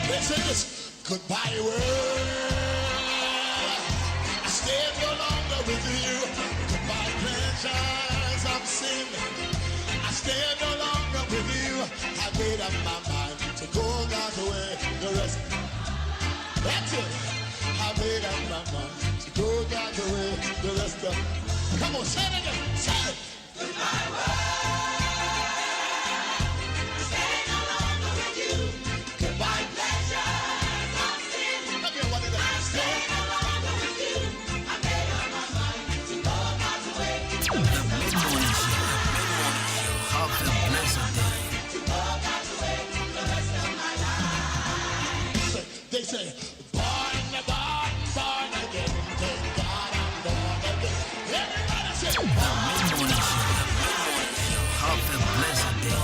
Listen this. Goodbye world. I stay no longer with you. Goodbye pleasures of sin. I stay no longer with you. I made up my mind to go that way. The rest. That's it. I made up my mind to go that way. The rest of. Come on, say it again. Say it. Goodbye world. I stay no longer with you. Goodbye pleasures of sin. I stay no longer with you. I made up my mind to go God's way. The Mid-Morning Show. Have a blessed day. To go God's way the rest of my life. They say, born again. Thank God I'm born again. Everybody say, The Mid-Morning Show. Have a blessed day.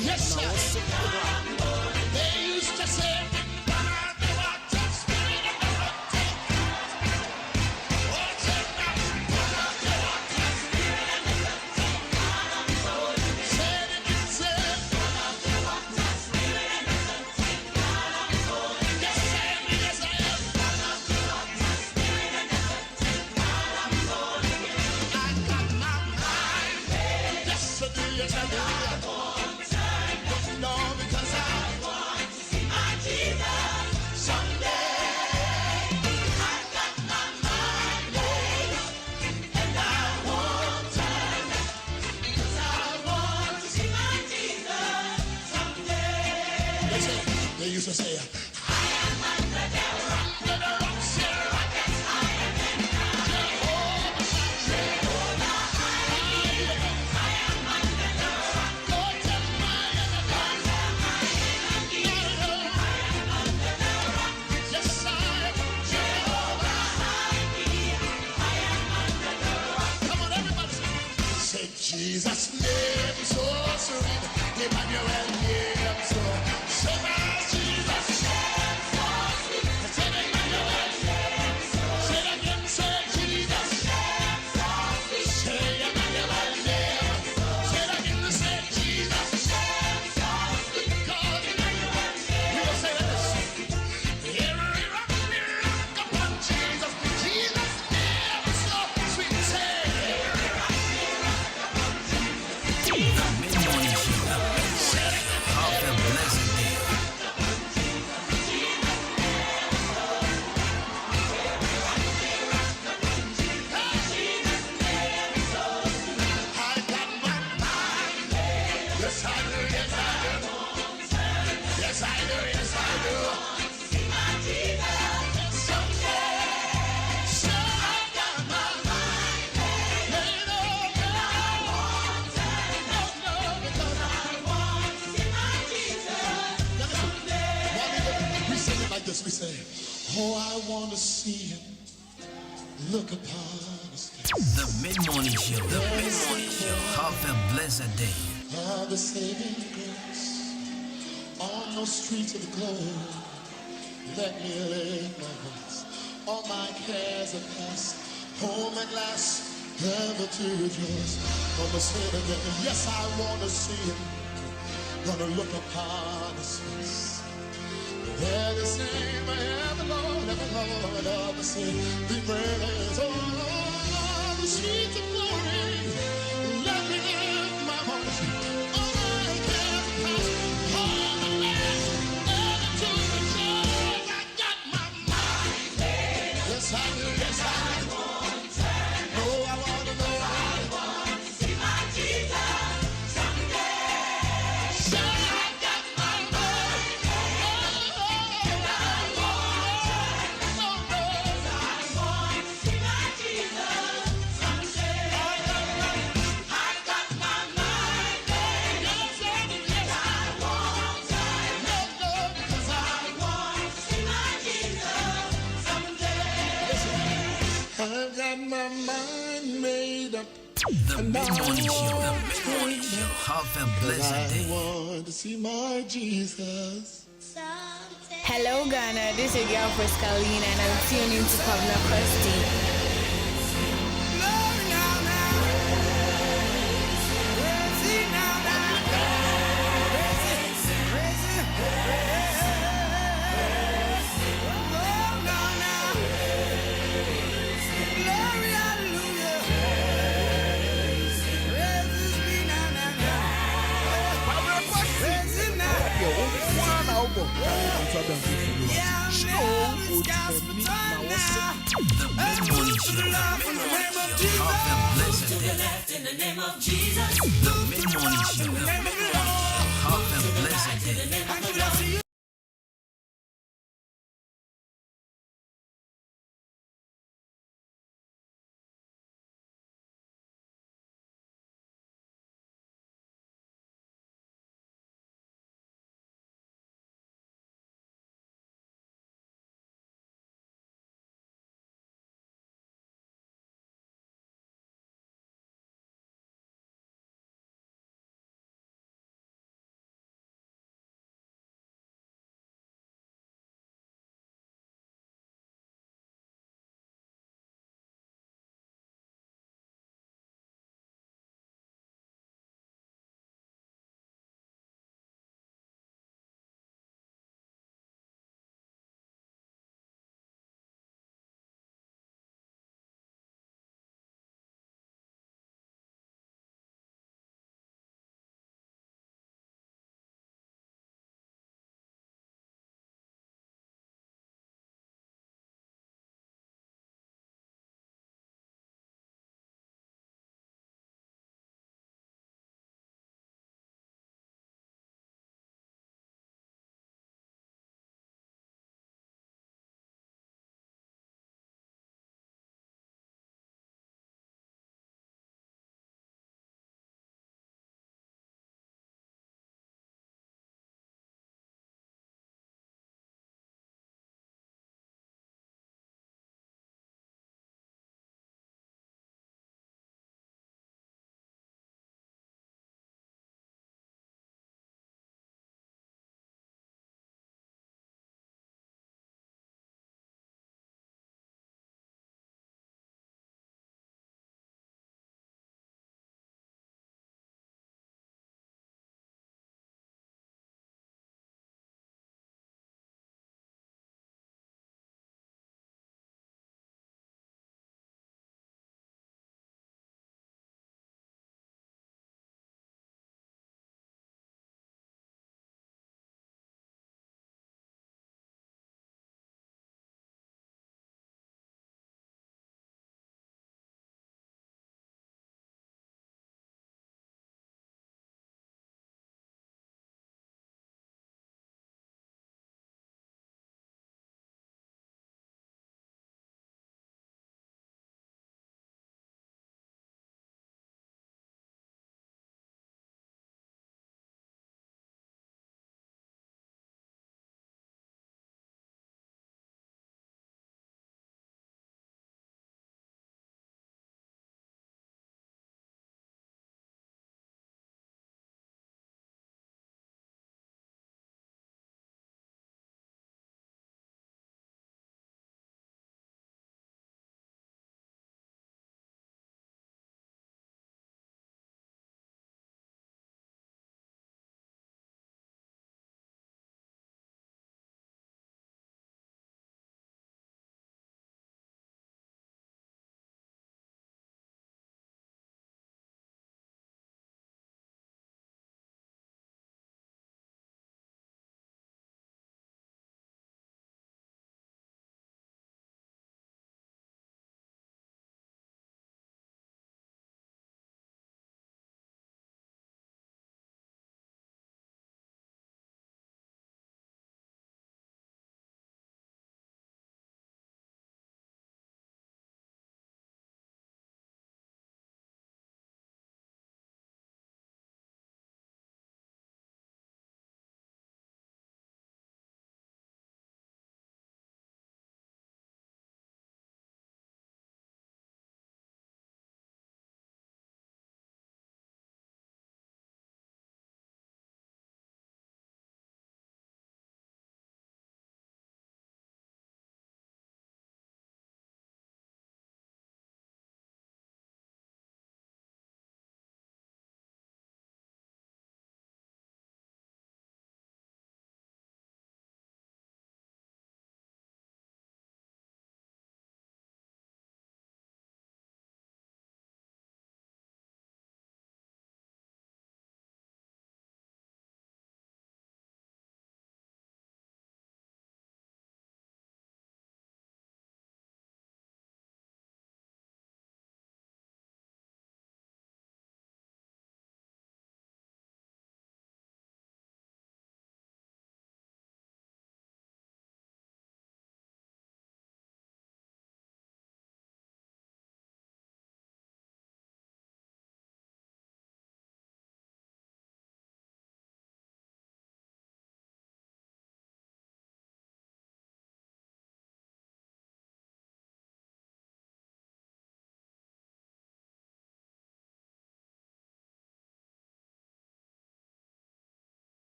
yes, sir. They used to say, they used to say, I am under the rock, yes, I am in Jehovah, I am under the rock, go tell my enemy, I am under the rock, yes, I am Jehovah, I am under the rock. Come on, everybody say Jesus' name so sweet, Emmanuel name so sweet. We say, oh, I want to see him look upon his face. The Mid-Morning Show. The Mid-Morning Show. Have a blessed day. The saving grace on those streets of the globe. Let me lay my voice. All my cares are past. Home at last, ever to rejoice. Gonna say it again. Yes, I want to see him. Gonna look upon his face. They're the same, ever Lord, ever sing. Be praised, oh Lord, the streets of glory. Let me lift my voice. All my cares past, all the last, ever to the joy. I got my mind made. Yes, I do, yes, I do. Oh, I want to know. I want to see my Jesus someday. So I got my mind made. I've got my mind made up. The Mid-Morning Show. The Mid-Morning Show. Have a blessed I day. want to see my Jesus. Hello Ghana, this is your girl Friscalina and I'm tuning to Pablo Costi. The mid-morning show. Have a blessed day. The mid-morning show. Have a blessed day.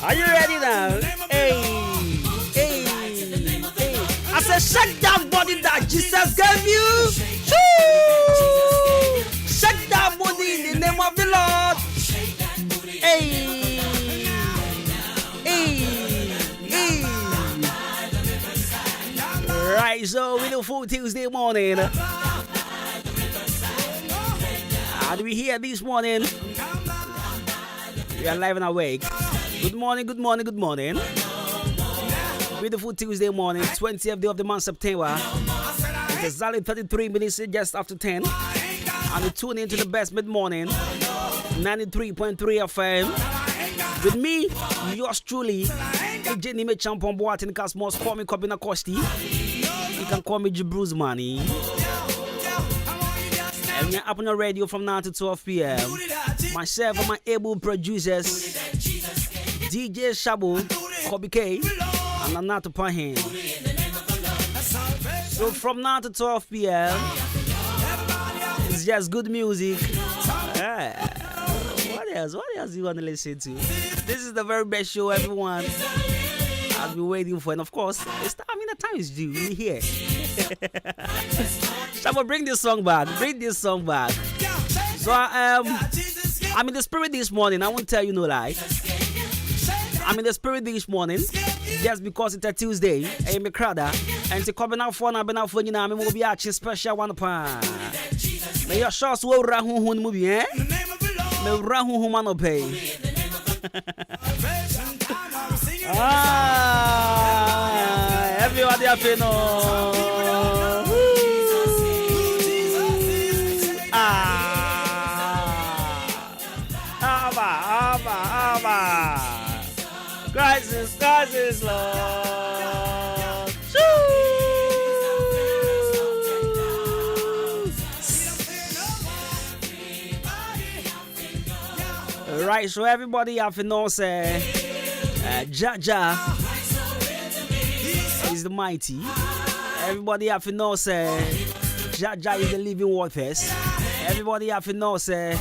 Are you ready now? Hey. I said, shake that body that Jesus gave you. Shake that body in the name of the Lord. Hey. Right, so beautiful Tuesday morning. How do we hear this morning? We are live and awake. Good morning. Beautiful Tuesday morning, 20th day of the month, September. It's exactly 33 minutes just after 10. And you tune into the best mid-morning, 93.3 FM. With me, yours truly, Jenny Mechampon Boatin Cosmos, call me Kobina Kosti. You can call me Jibruce Money. And we're up on the radio from 9 to 12 p.m. Myself and my able producers, DJ Shabu, Kobe K, and Anato Pahin. So from 9 to 12 p.m., it's just good music. What else you want to listen to? This is the very best show everyone has been waiting for. And of course, the time is due. We're here. Shabu, bring this song back. So I'm in the spirit this morning. I won't tell you no lie. I'm in the spirit this morning just because it's a Tuesday. I'm a crowder. And to come out for I've been out for you now. I'm going to be watching special one pound. May your shots will Rahun movie, eh? May Rahun man pay. Everybody have to know. Crisis, Lord. Right, so everybody have to know, say, Jaja is the mighty. Everybody have to know, say, Jaja is the living waters. Everybody have to know, say,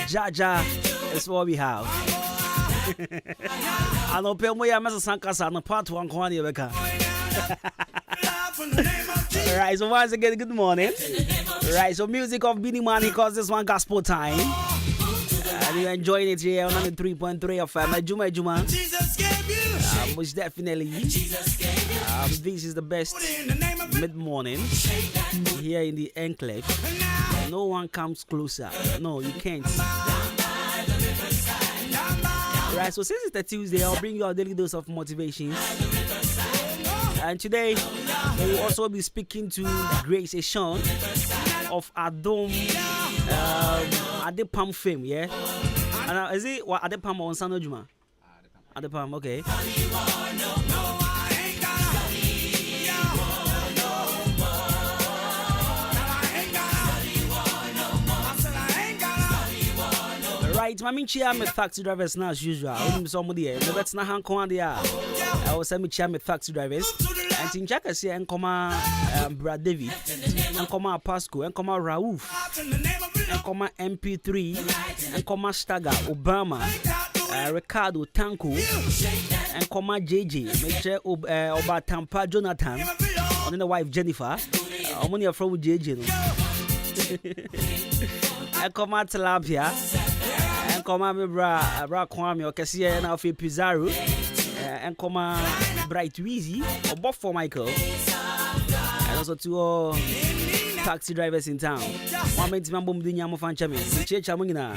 Jaja is what we have. I know people are messing Sankasa on part one corner. Right, so once again, good morning. Right, so music of Beanie Man, because this one gospel time. And you're enjoying it here on 3.3 of Juma. Most definitely. This is the best mid-morning here in the enclave. No one comes closer. No, you can't. Right, so since it's a Tuesday, I'll bring you a daily dose of motivation. And today, we will also be speaking to Grace Eshawn of Adom Adepam fame, yeah? And is it what Adepam on Sano Juma? Adepam, okay. Right, my chia me taxi drivers now as usual. Somebody here, but it's not hand command there. I was send me chia me taxi drivers. And in Chaka say and come Brad David, and come Pasco, and come Raouf, and come MP3, and come Staga, Obama, Ricardo Tanko, and come JJ, make sure Oba Tampa Jonathan, and the wife Jennifer, money from JJ. And come Tilapia. Come on, bra Kwame or Cassia and Alfie Pizarro, and come on, Bright Weezy or Bob for Michael, and also two taxi drivers in town. One minute, Mambo Dinyamo Fanchami, Chamina,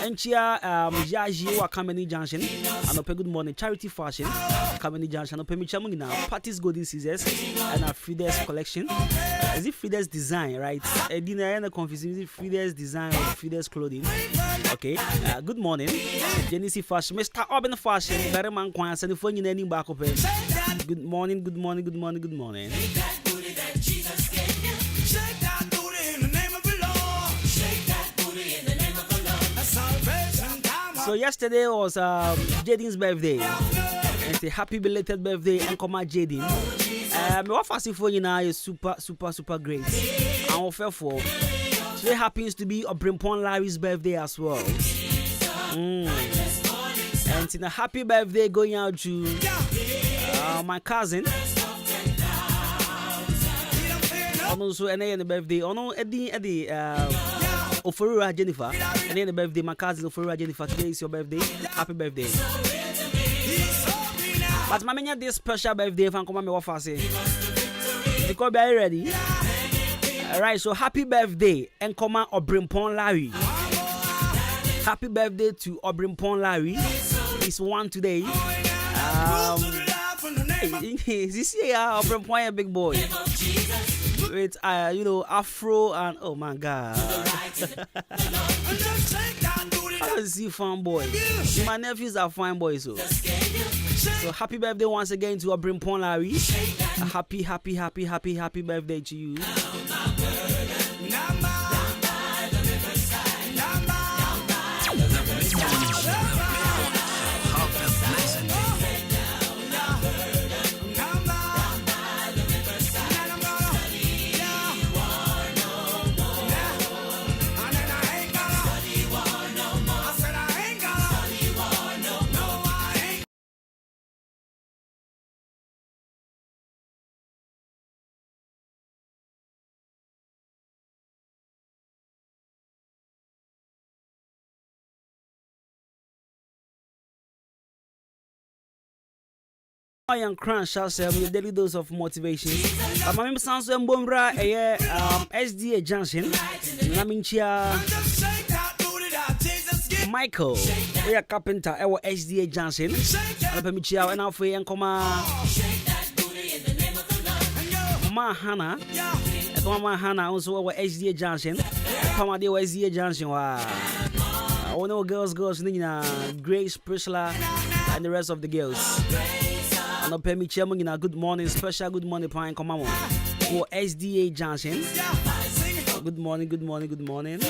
and Chia Yaji or Kameni Junction, and a good morning charity fashion, Kameni Junction, Opemi Chamina, Parties Golden Scissors, and a Fides collection. Is it Fides design, right? I didn't confuse. Is it Fides design or Fides clothing? Okay. Good morning, Genesis Fashion, Mr. Urban Fashion, very man quants and the phone in any back of it. Good morning. So yesterday was Jaden's birthday. And a happy belated birthday, and come on, Jaden. My first for you now is super great. I'm offer for. Today happens to be a Brimpon Larry's birthday as well. And in a happy birthday going out to my cousin. Also, and the birthday. Oh no, Eddie, Ofurua Jennifer. And then the birthday, my cousin Ofurua Jennifer. Today is your birthday. Happy birthday. But my mania this special birthday if I'm coming me what say. Because are you ready? Alright, so happy birthday and come on Obrimpon Larry. Happy birthday to Obrimpon Larry. It's one today. This year Obrimpon a big boy. With Afro and oh my god. I don't see fun boy. My nephews are fine boys so happy birthday once again to Obrimpon Larry. A happy birthday to you. I am Cran shall say with a daily dose of motivation. My name sounds like Bombra, SDA Junction. Naminchia Michael, we are carpenter, our SDA Junction. Alpamichia and Alfrey and Coma Mahana. Mahana also our SDA Junction. Pamadi SDA Junction. All no girls, Nina, Grace, Priscilla, and the rest of the girls. No pay me chairman in a good morning, special good morning, pine come on for SDA Junction. Good morning.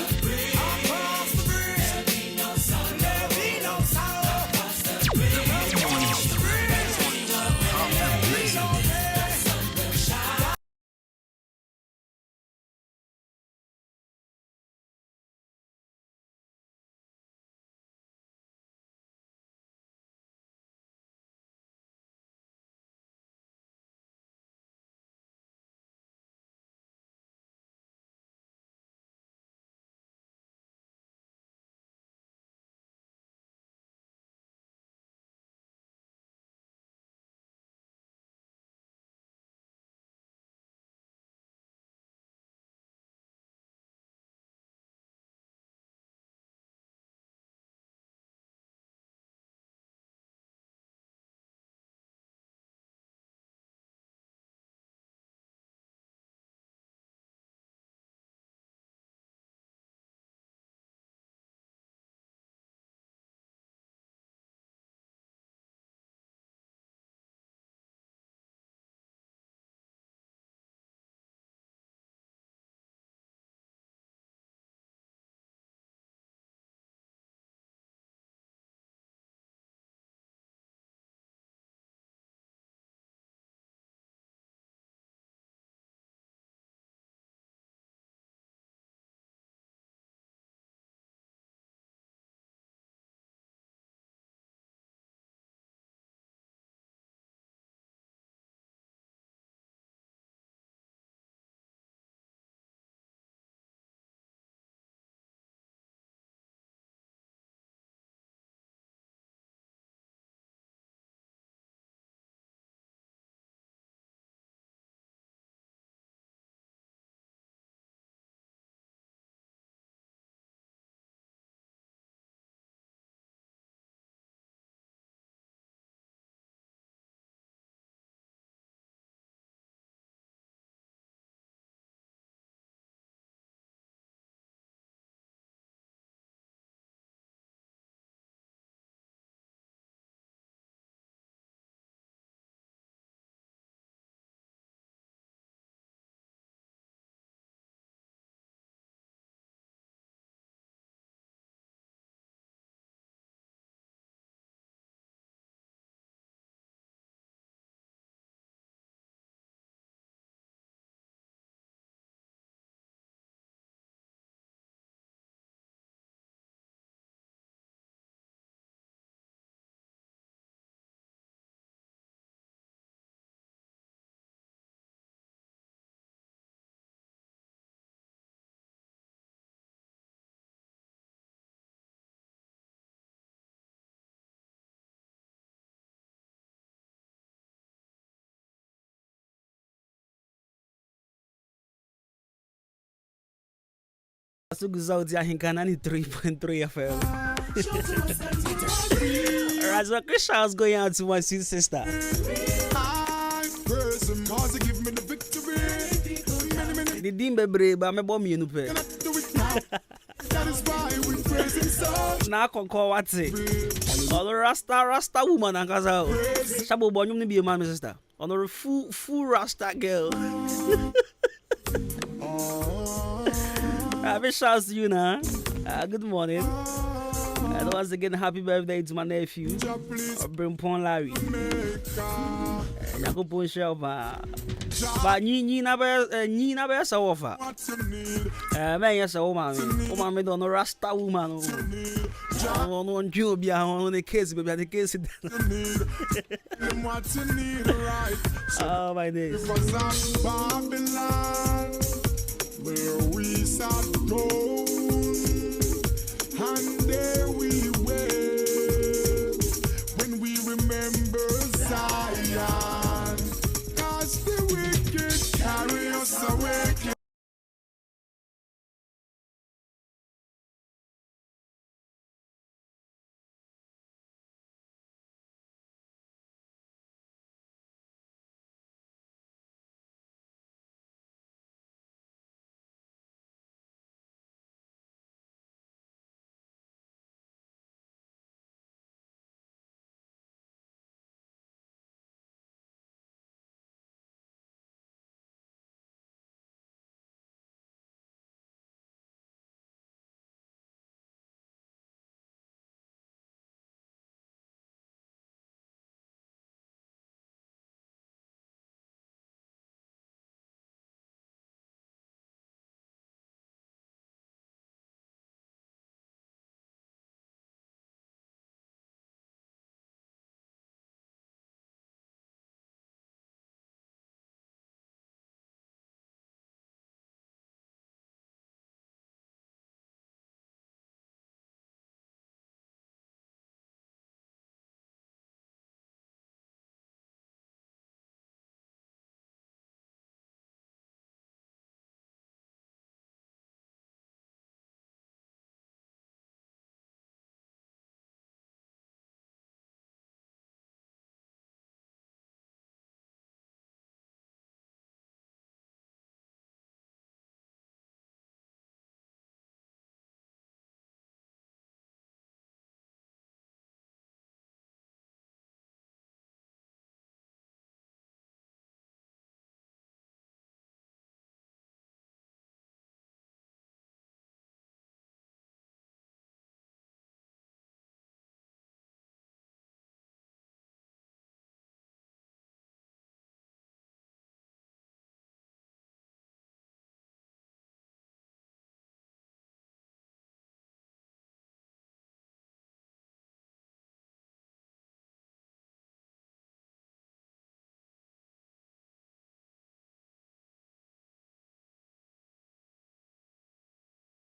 Sauti ya Hinkana ni 3.3 FM. Razor Krisha going out to my sweet sister. The dimbe breba me bomb you nupe. Na konko wati. On Rasta woman and kaza. Shabo bonyum ni be my sister. On a full Rasta girl. Happy shouts to you now. Good morning. And once again, happy birthday to my nephew, Brimpon Larry. Nakupon Shelva. But ni na be so offer. Man, yes, oh, mammy, don't know Rasta woman. On Jubia on the case, but the case. Oh, my days. Where we sat gold, and there we went when we remember Zion, 'cause the wicked carry us away.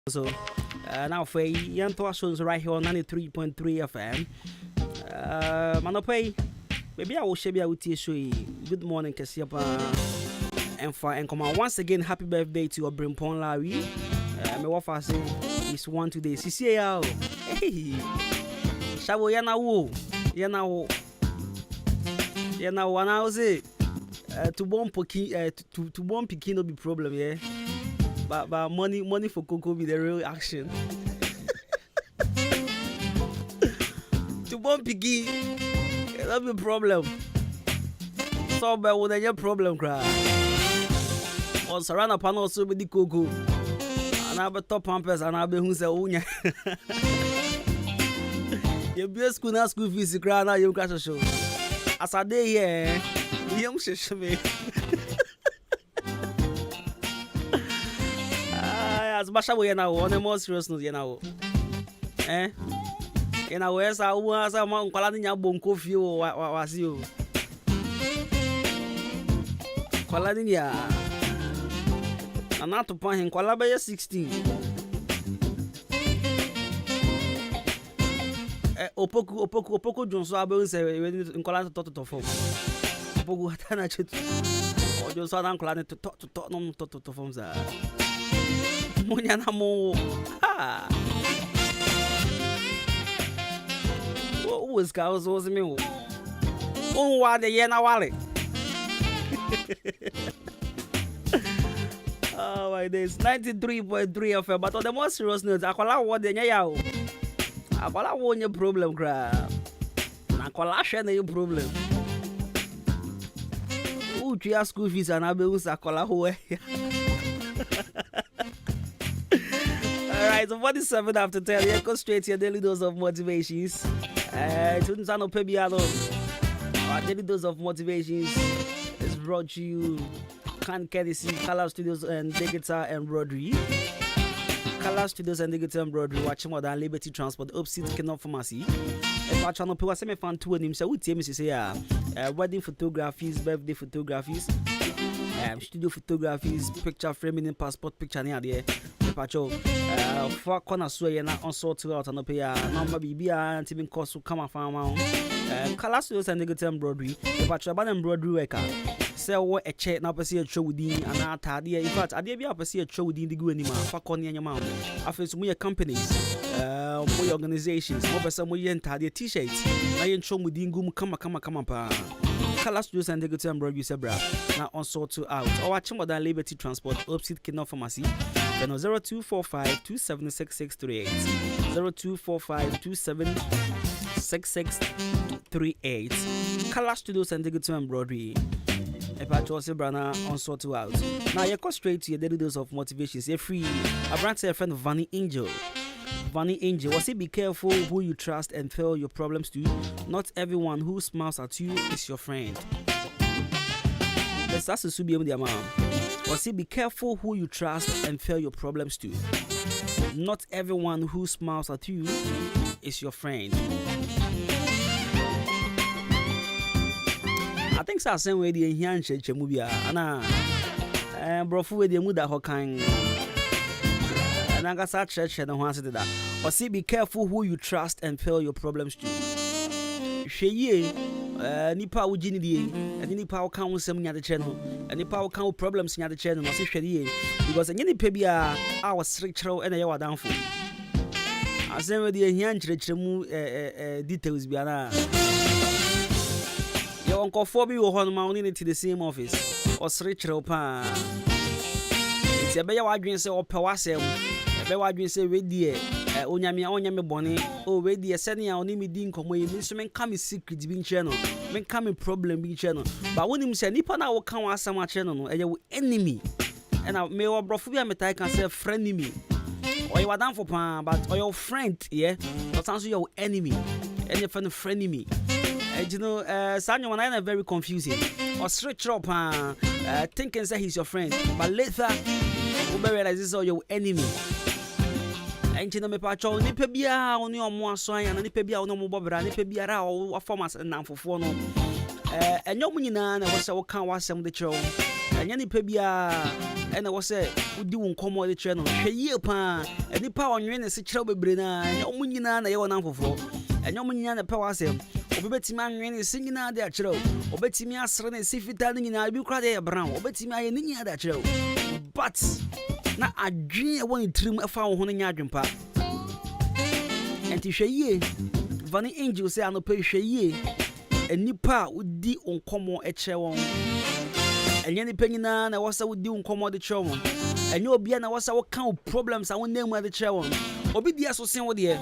So now for young persons right here on 93.3 FM. Manopay, maybe I will share with you. Good morning, Kasiapa. And for and come on once again, happy birthday to your Brimpon Larry. My wife has is one today. CCAO. Hey, Shabo Yana one house. To bomb to bomb Pekin no be problem, yeah. But money for Coco be the real action. To bomb Piggy, that'll be a problem. So bad with any problem, cry. On Sarana panel, so with the Coco. And I'll be top pampers and I'll be who's a unya. You be a school fees, cry now, you catch a show. As a day here, young shame. As Basha we na one more serious news now. Ina wesa uwa sa ma nkwala ni nya bonko fi o wasi o. Kwala ni ya. Ana to pan hin kwala be 16. Opoku Johnson abe unse nkwala to form. Opoku hatana chetu. Ojo so na nkwala ni to form za. Munya na mo. Ha. What was cows was me? Oh, what the yen awale. Oh my days, 93.3 FM. But on the more serious note, akwala wo de nya ya o. Akwala wo nye problem kra. Na akwala hwe na your problem. Uchi school fees and abe us akwala ho. Alright, so 47 after 10, you go straight to your daily dose of motivations. Students are no pebiano. Our daily dose of motivations is brought to you. Can courtesy Color Studios and Digital Embroidery. Color Studios and Digital Embroidery. Watching more than Liberty Transport. Opposite Kenop Pharmacy. If I channel people, say me fan two and him say we tell me say wedding photographies, birthday photographies, studio photographies, picture framing, passport picture near there. Pacho, for corner so you're not on sort out and pay number BB and Tim cost to come and farm. Color Studios and Digital Embroidery. If I try embroidery worker. Say what a check now, see a show within an art idea. In fact, I did be up see a show within the good anymore. For corny and your mouth. After some more companies, more organizations, more some more enter the t-shirts. I ain't show within Gum come pa. Color Studios and Digital Embroidery Sebra. Now on sort to out. Or watching more than Liberty Transport, opposite Kenop Pharmacy. Then 0245 276 0245 276 Color Studios and Digital Embroidery. If I told Brana on sort to out. Now you go straight to your daily dose of motivations. You're free. I brought a friend Vanny Angel. Vanny Angel, was it be careful who you trust and tell your problems to? Not everyone who smiles at you is your friend. Let's ask the Subium the amount. Was it be careful who you trust and tell your problems to? Not everyone who smiles at you is your friend. I think so. Same way the here and church movie, Anna, brofu with the muda hokan. And I got such church and once did that. Or see, be careful who you trust and tell your problems to. She nipa ujini di, and nipa will come with some near the channel, and nipa will come with problems near the channel. Or see, because any pebia our structural and a yawa down for. I say with the here and church details biana. Your uncle Fobi will hold mountain into the same office or structural pan. It's a better wagrin say or pewasem, a better wagrin say, wait dear, onyami bonnet, oh, wait dear, sending our name in come away, men come secret being channel, men come problem being channel. But when him say, Nippon, I will come as some channel, and your enemy. And I may or brofubia metai can say friend me. Or you are down for pan, but or your friend, yeah, but also your enemy, and your friend me. You know, Sanyo and I are very confusing. Or stretch up, thinking that he's your friend, but later, you realize this is your enemy. And you know, me patrol, ni pebia on your more soy and ni pebia on no bobra, ni pebia or formas and now for no. And no munina was our can was some the show. And any pebia and I was say, would do come the channel. She year pan, and the power on your end is a trouble brina, and no munina, and you're number 4. And no munina power sem. Obeti man is singing out there, Joe. Obeti me as running, see if it telling in I'll be crying brown. Obeti me any other Joe. But now I dream I want to trim a found on your jumper. And to share ye, Vanny Angel say, I no pay share ye, and Nipa would do on common a chair one. And any penny now, I was I would do on common the chair one. And you'll be an I was our count problems I won't name where the chair one. Obi the association with you,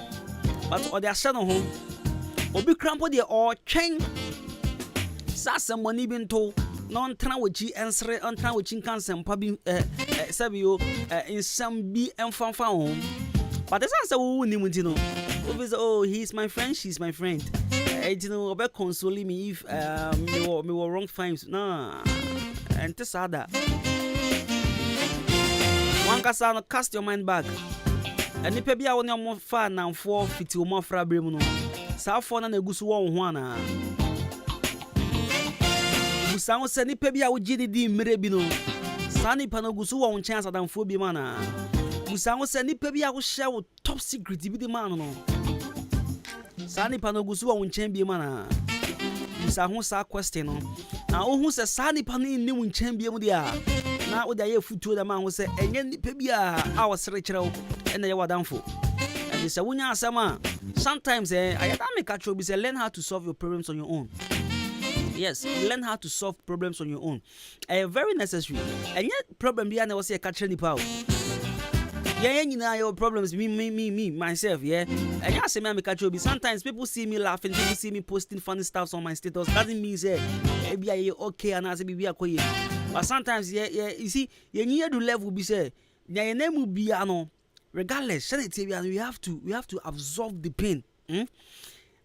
but or their son home. Obi crampo de or chain. Sasa money been told non tranwichi and sre on tranwichin cancer pubby sabio in some be and fan home. But the answer who knew, oh, he's my friend, she's my friend. You know, about consoling me if me were wrong times. Nah, and this other one can cast your mind back. And if you are on your more fun now 450 more frabrimuno. Safona na gusu wo ho Musango se nipa bia wo gidi di mire bi no. Sani pa no gusu wo chance adamfo bi mana. Musango se nipa bia wo hye wo top secret bi di man no. Sani pa no gusu wo chen bi mana. Musango sa question no. Na wo hu se sani pa no ni wo chen bi mu dia. na wo da ye futuo da man wo say enye nipa bia a wo sere kire wo ene ye wadanfo. And say wonya asama sometimes I make a trouble say learn how to solve your problems on your own. Yes, learn how to solve problems on your own. Very necessary. And yet problem bia na wo say catch nipa wo. Yeah, you know your problems, me, myself, yeah. And I say, man, sometimes people see me laughing, people see me posting funny stuff on my status. Doesn't mean say, maybe I okay, and I say, maybe I okay. But sometimes, yeah, you see, you need to level be say, yeah, your name will be, regardless, we have to absorb the pain.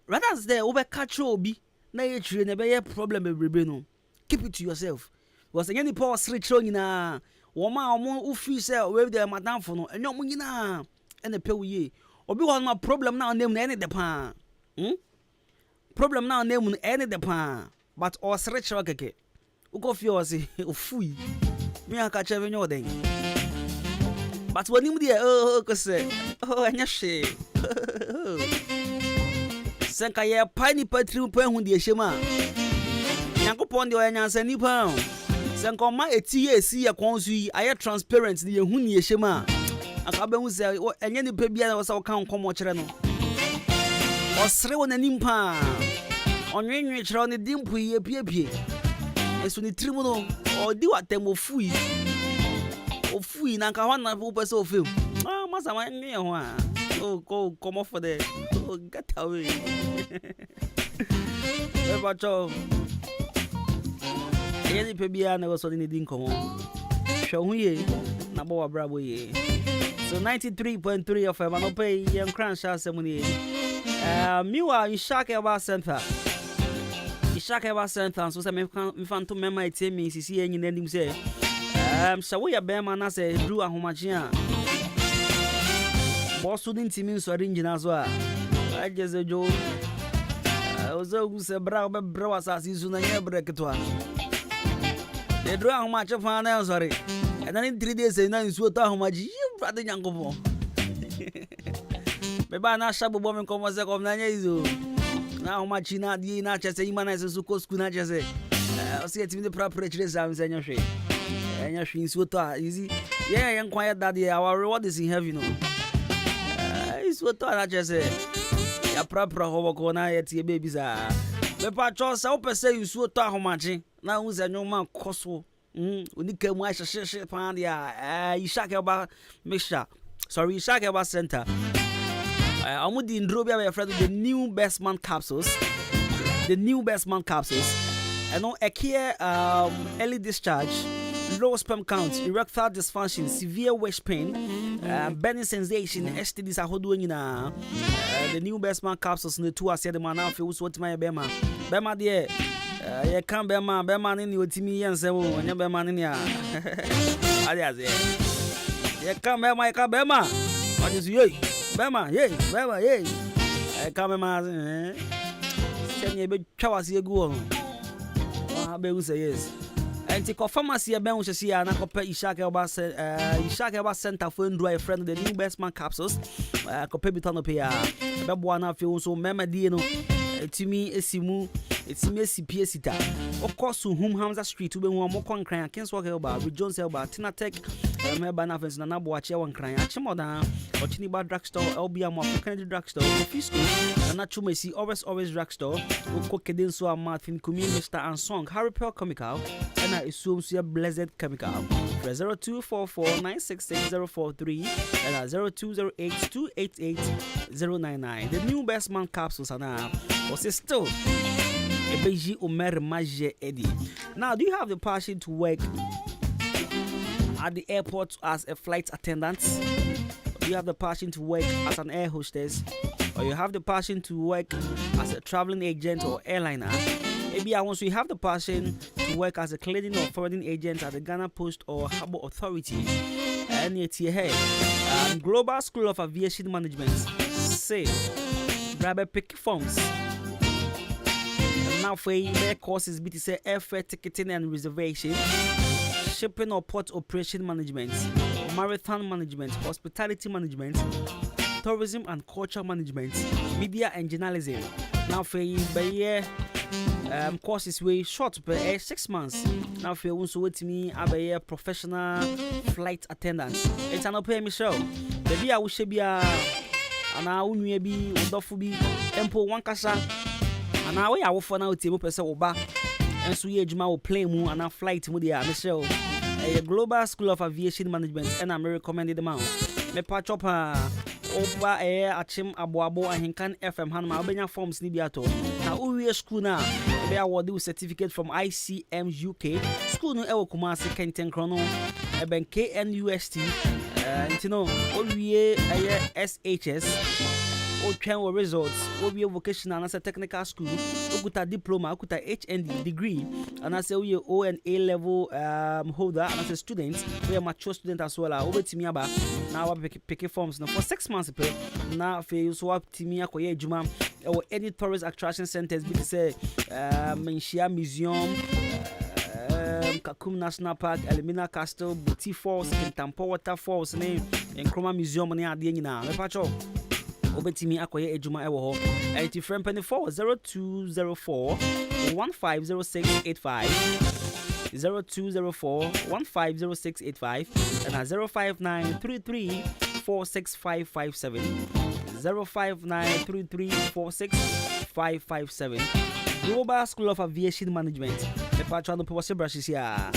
Rather than there, over catch you be, na you train, never problem, no. Keep it to yourself. Was any power straight showing na. Woma omo ufi say we dey madam for no enyo mo nyina ene pe wiye obi ho ma problem na name na ene de pa problem na name na ene de pa but o sere chiro keke uko fi o say ofui me aka cheve nyo den but when him dey ko say enya hwe senka ye pani patri pa hu de hyema yakopon de o enya nsa nipa Sankoma eti ya kwansu yi aye transparent ne yehu ne yehema aka ba hu se enye ne pa bia na wo kan komo kire no osre wona nimpa onwenwe kire ne dimpu ye piepie esu ne trimu no odi watem ofui na nka hwana wo pese ofem masa ma ne ho a go come off for the get away eba cho Yeni pebia na was on the dinko. Shawye na bo brabo ye. So 93.3 of Emano pay young crash ceremony. Miwa Ishakeba Center. Ishakeba Center, so some phantom member it me see any name say. Shawya Bema na say drew a homachia. Boss wouldn't mean so arranging as well. I just a joke. I was always a bravo bros as is on a break to they draw how much of an sorry. And then in 3 days, and then it's what how much you brother young go. Maybe na shabu bomb come was of 9 years old. Now much in that ye not just a man as a suko schooner just say. I'll see it in the proper exams and your shade. And your shins what easy. Yeah, young quiet daddy, our reward is in heaven. It's what I just say. Ya proper hobo corner at your babies are. The patros, I hope say you sweat how much. Now who's a young man coso? Unika Mwasha Shit Pandia, Ishakaba Misha. Sorry, Ishakaba Center. I'm with the Indrobia, my friend, the new best man capsules. The new best man capsules. And on a care early discharge, low sperm count, erectile dysfunction, severe waist pain, burning sensation, STDs are doing in the new best man capsules. The two are said the man now feels what my Bema. Bema, dear. You can't be man in your team and say, oh, and you're man in here. You can't be my cabema. What is ye? Bema, yea, Bema, yea. I come a man, send you a bit chows ye go on. I will say yes. And take off pharmacy a bench, see, and I compare Ishakaba Center for a friend, the new best man capsules. I compare Bitano Pia, Babuana feels so Memadino, to me, a simu. It's Messi Piesita. Of course, to whom Hamza Street to be one more crying. Can't walk about with Jones Elba, Tina Tech, Mebanavens, Nanaboache, one crying. Achimoda, or Chiniba drugstore, LBM, Kennedy drugstore, Fisco, and Nacho Messi, always drugstore, Cokedin so Martin, Kumi, Mr. and Song, Harry Pearl Chemical, and I assume see a blessed chemical. 0244966043 and 0208288099. The new best man capsules are now. Was it still? Now, do you have the passion to work at the airport as a flight attendant? Do you have the passion to work as an air hostess? Or you have the passion to work as a traveling agent or airliner? Maybe I want to have the passion to work as a cleaning or forwarding agent at the Ghana Post or Harbour Authority. And yet here, Global School of Aviation Management say, grab a pick forms. Now for their courses, BTC airfare ticketing and reservation, shipping or port operation management, maritime management, hospitality management, tourism and culture management, media and journalism. Now for by courses we short per 6 months. Now for also with me a professional flight attendant. It's an open Michelle. Baby I will be a ana unwe bi odofo bi empo wankasa ana we awo for na otimo pese oba enso ye adwuma wo plane mu ana flight mu dia Michelle a Global School of Aviation Management and I'm recommended the man me patch up oba achim aboabo ahinkan FM han ma obenya forms ni bi ato na uwie school na be award with certificate from ICM UK school no e wo Kumasi Kenten Krono eben KNUST you owie SHS o twen results owie vocational and technical school okuta diploma okuta HND degree and I say we O and A level holder and as a student we are mature student as well obetimi aba na wa pick forms no for 6 months pe na fe so wa timi akoye adwuma or any tourist attraction centers be say Menchia Museum Kakum National Park, Elimina Castle, Booty Falls, Tampa Waterfalls, and Nkrumah Museum and the Yina. Pacho Obetimi Akoye Ejuma Ewo, 80 friend penny 0204 150685 0204 150685 and 05933 46557 05933 Global School of Aviation Management. The patron of Posse Brushes here.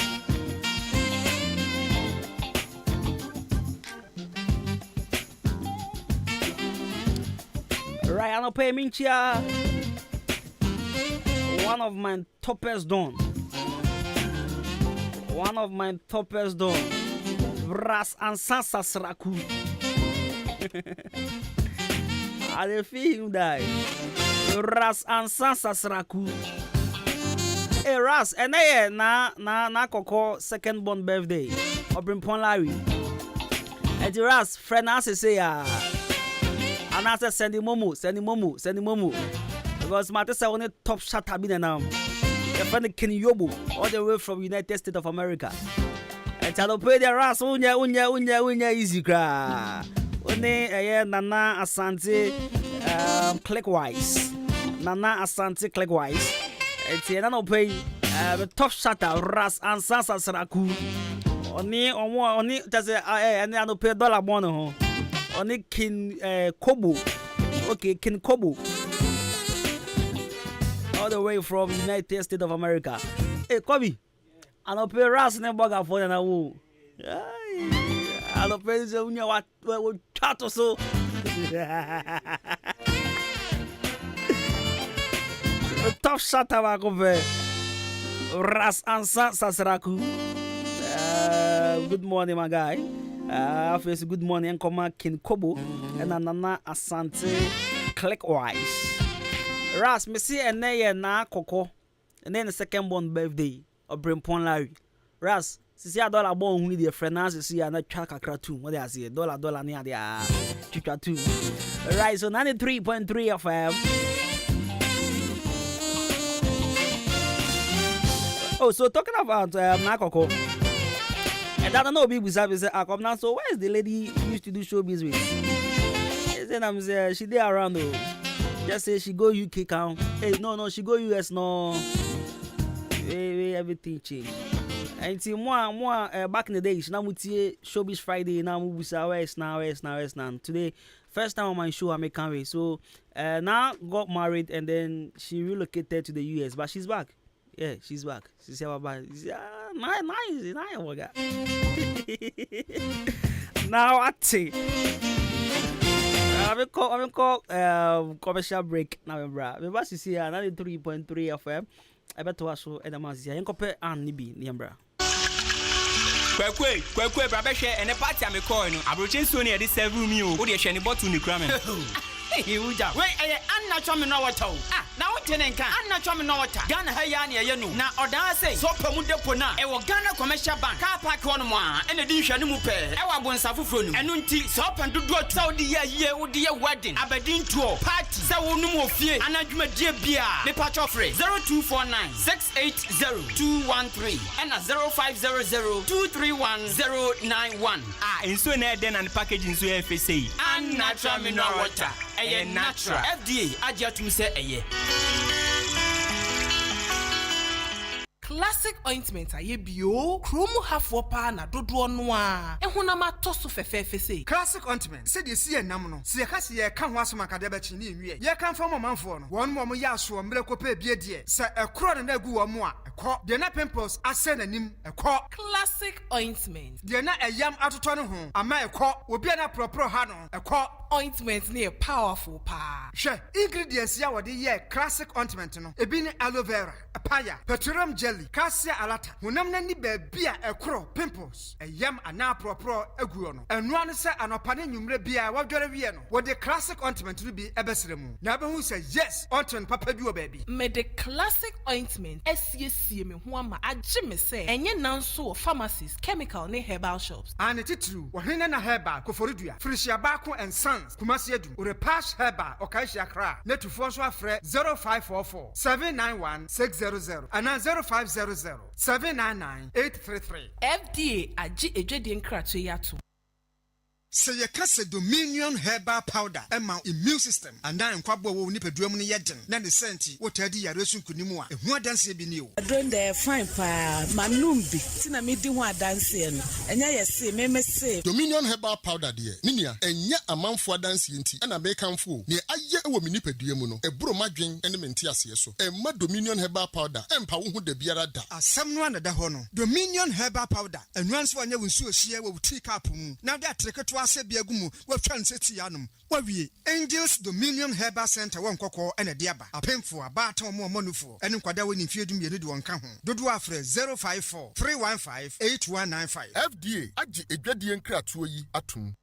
Ryan Opeyminchia. One of my toppers done. Ras and Sansa Sraku. I dey feel him die. Ras and Sansa Sraku. Hey Ras, and na koko second born birthday. Obrimpon Larry. And the Ras friend as say and I said send him momo. Because Matter say only top shot have been now. Your friend Kenny Yobo all the way from United States of America. And tell pay the Ras unya easy cra. One Nana Asante clickwise. Nana Asante clickwise. It's an pay the top shutter Ras and Sansa Saraku. Only just and I pay $1 only King Kobo. Okay, King Kobo. All the way from United States of America. Hey, Kobe. I don't pay Ras and Boga for an hour. I don't pay what chat or so. Top shot Ras and Sasraku. Good morning, my guy. First, good morning, and come King Kobo and Nana Asante clickwise. Ras, me see and na Coco, and then the second born birthday of Brimpon Larry. Ras, see a dollar born with your friend as you see a chaka cartoon. What I see, $1 near the chicha too. Right, so 93.3 FM. Oh, so talking about Nakoko, and I don't know people say I come now. So where's the lady who used to do showbiz with? Then I'm say she there around though. Just say she go UK count. Hey, no, she go US no. Hey, everything changed. And see more back in the days. Now we see Showbiz Friday. Now we say where's now. Today, first time on my show, I make way. So now got married and then she relocated to the US, but she's back. Yeah, she's back. She's back. Nice. Now I see. I'm call commercial break now, bro. We must see 93.3 FM. I bet to us so and I'm here. You compare and Nibi, Niambra. Kwekwe bra share and a party am call no. Abrochin so near this 7 room you. Wo dey share ni bottle ni kra me. Hey, Uja. Wait, I'm not coming over to. na wontene nka Unnatural Mineral Water Ghana ha ya na ye no na odan say so pamu depo na e wo Ghana Commercial Bank car park hono mo a ene di hwani mu pe e wa bonsa foforo nu enu nti so pan dodo Saudi ye wo de wedding abedin tour party se wo num ofie anadwuma die bia me patcho free 0249 680 213 and 0500 231091 enso na eden and package enso FSA Unnatural Mineral Water natural FDA ajatum se eye Classic ointment aye bio kromu hafo pa na dodo no a ehunama toso fefefe sei Classic ointment se de sie nam no se ka se ye ka ho asoma ka de ba chi ne nwie ye kan fa manfo no won mo ya so mre ko pa bie de se ekro na gu wo mo a ekọ de na pimples ase nanim ekọ Classic ointment de na eyam atoto no ho ama ekọ obi na propro ha no ekọ ointment ne powerful pa hwe ingredients ya wode ye classic ointment no ebi ne aloe vera papaya petroleum jelly cassia alata honam na ni ba bia ekro pimples eyam ana propro aguo no eno an se anopa ne nwumre bia wadware wie no wode classic ointment no bi ebesere mu na be hu se yes ointment papa bi o ba bi me the classic ointment esiesie me ho ama agye me se enye nanso pharmacies chemical ne herbal shops and titru wo hene na herbal koforidua frisia ba ko and sons kumasi adu ore pass herbal okaishi akra netufo so afre 0544 791 600 and 0500 799 FDA agye edwede nkrato yato Say ye kase Dominion Herbal Powder Emma immune system and then kwabo wo nipadua mu ne yeden na ne senti wotadi yare sunkunimu a ehu adanse bi ni o adon dey fine pa manum bi tina me di ho adanse no enya ye se me se Dominion Herbal Powder de ninia enya amanfo adanse enti na me kanfo ne aye ewo me nipadua mu no eburo madwen ene mente ase so emma Dominion Herbal Powder empa wo hu da biara da asem no anada ho no Dominion Herbal Powder enwanso anya wonsu ohie wo tea cup mu na da treketo ase biagumu wo twan seti anum wawie Angels Dominion Herbal Center won kokko ene de aba apemfo abata omo manufo ene kwada woni fiedum ye de wonka ho dodo afre 054 315 8195 FDA agi edwadie nkratoɔ yi atum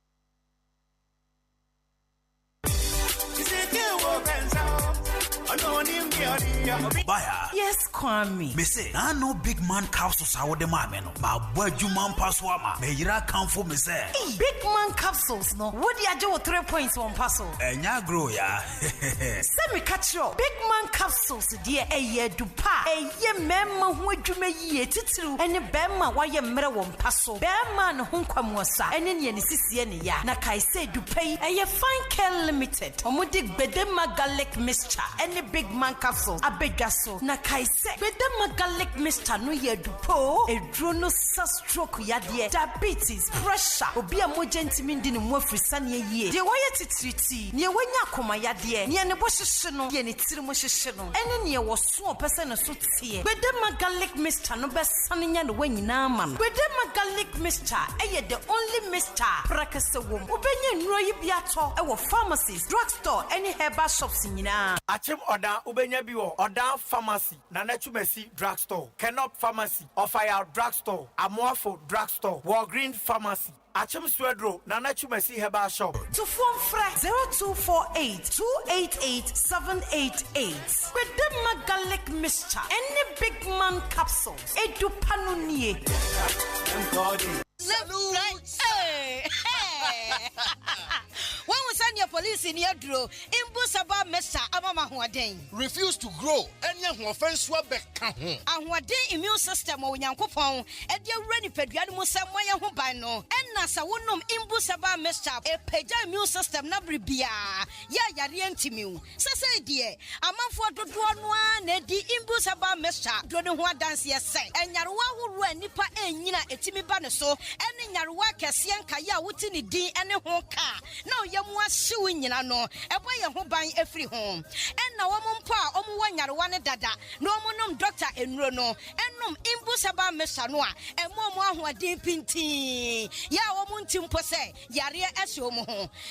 Baya. yes Kwame Me say, I know big man capsules are the mamma. My boy, you man passwama. May you come for me, say. big man capsules no what dia je 3 points on passo Enya grow ya. Say me catch you big man capsules dia eye dupa eye memma ho adwuma yie titiru ene bemma waye mre won passo bemma no ho nkwamosa ene ne ne sisie ne ya na kai say dupa yi eye fine care limited omudi gbedema garlic mixture ene big man capsules abedwaso na kai say gbedema garlic mixture no ye dupo edro no stroke ya de diabetes pressure obi amoje ntimi ndi ne mu afrisa ne yie de waye titiriti ne wanya akoma ya de ne ne bo hyehye no ye ne tiri mo hyehye no ene ne wo so opese ne so tie gbedema garlic mixture no besane nya ne wanyina ama no gbedema garlic mixture eye the only mixture prakase wom obenye nnuro yi bia to e wo pharmacies drugstore any herbal shops nyina Achim Oda Ubenya Biwo, Oda Pharmacy, Nanachumesi Drugstore, Kenop Pharmacy, Ofaya Drugstore, Amoafo Drugstore, Walgreen Pharmacy, Achim Swedro, Nanachumesi Herbal Shop. to phone fra 0248 288 788 gbedema garlic mixture any big man capsules edupanunie When we send your police in your draw, Imbusaba Mesa Amama Huaden. refuse to grow any offense wa beka ho And Huaden immune system or Yankopon, and your ready Pedrian Musamaya Hubano, and Nasa Wunum Imbusaba Mesa, a Peja immune system Nabribia, Ya Yarientimu. Sasa dear, a month for the one, the Imbusaba Mesa, Dronua dance yes, and Yarua who ran Nipa and Nina Etimi Banaso, and in Yarua Cassian Kaya Wutini D and a honka. No, Yamwa suing no, a boy who buy every home. And now one pa, one Yarwana dada, no monum doctor and Rono, and num Imbusaba Mesanoa, and Momo who are deep pinti. Ya woman timpose, Yaria Esomo.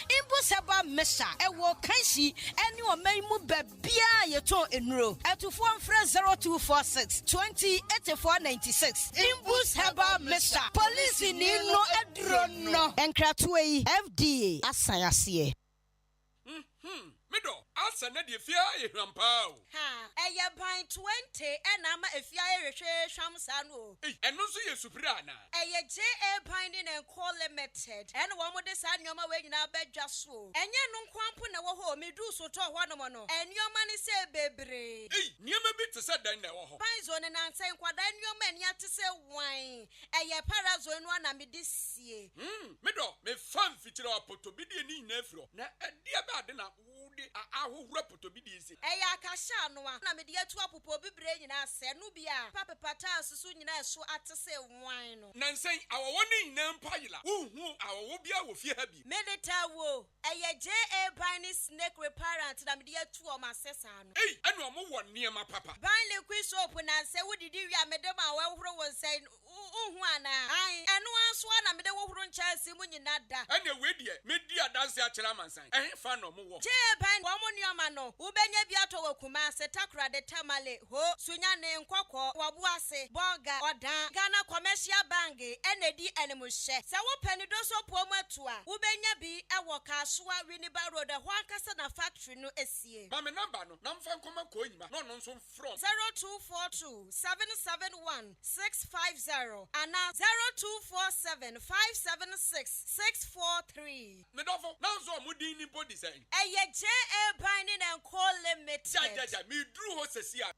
Imbusaba Mesa, a walk kanshi, and you are may move bia your toe in row. At to form fresh 0246 20 8496. Imbus Haba Mesa, police in no adrono, and Kratway FDA. Asaya. Mido, asa na de fia ehrampa o. Ha, eye ban 20 ena ma efia ehwehwe hwamsa no. Eno so ye supira na. Eye JA ban ni Nko Limited. Ene wo mo de sa nyoma we nyina badwa so. Enye no nkwampo na wo ho medu so to ho no mo no. Enyoma ni se bebre. Niema bi te se dan na wo ho. Ban zo ne nan sen kwada enyoma ani ate se wan. Eye parazo no na me de sie. Mido, me fan fitira apotobidi ni nyina afiro. Na ade ba de na wo de ahohura apotobidi isi. Eye akasha no a na me de atu apopo bebre nyina se no bia. Papa pata susu nyina so ate se wan no. Nansen awowo ni nyina mpayila. Uhu awowo bia wo fie ha bi. Medita wo. Eye JA Bani Snake Reparent na me de atu o ma sesa no. Anu omo wo niema papa. Ban liquid soap na se wodidi wi amedem a wahoro won sen uhu ana. Ai eno anso na me de wohoro nchaasi mu nyina da. Ene we die me di adanse a kira mansan. Fa no mo wo. JA Ban wo mo nioma no. Wo benya bi ato wakuma se takra de tamale ho sunya ne nkokọ wabuase boga odan Ghana Commercial Bank enedi enemuhye. Se wo panido so po mu atua. Wo benya bi ewo Kasua Winneba Road ho akasa na factory no esie. Ma me number no na mfa nkoma ko nyima. No no nso from 0242 771 650 and 0247 576 643. Me dofo na nso mo din ni body say. Eye JA Binding and Nko Limited. Me drew ho sesia.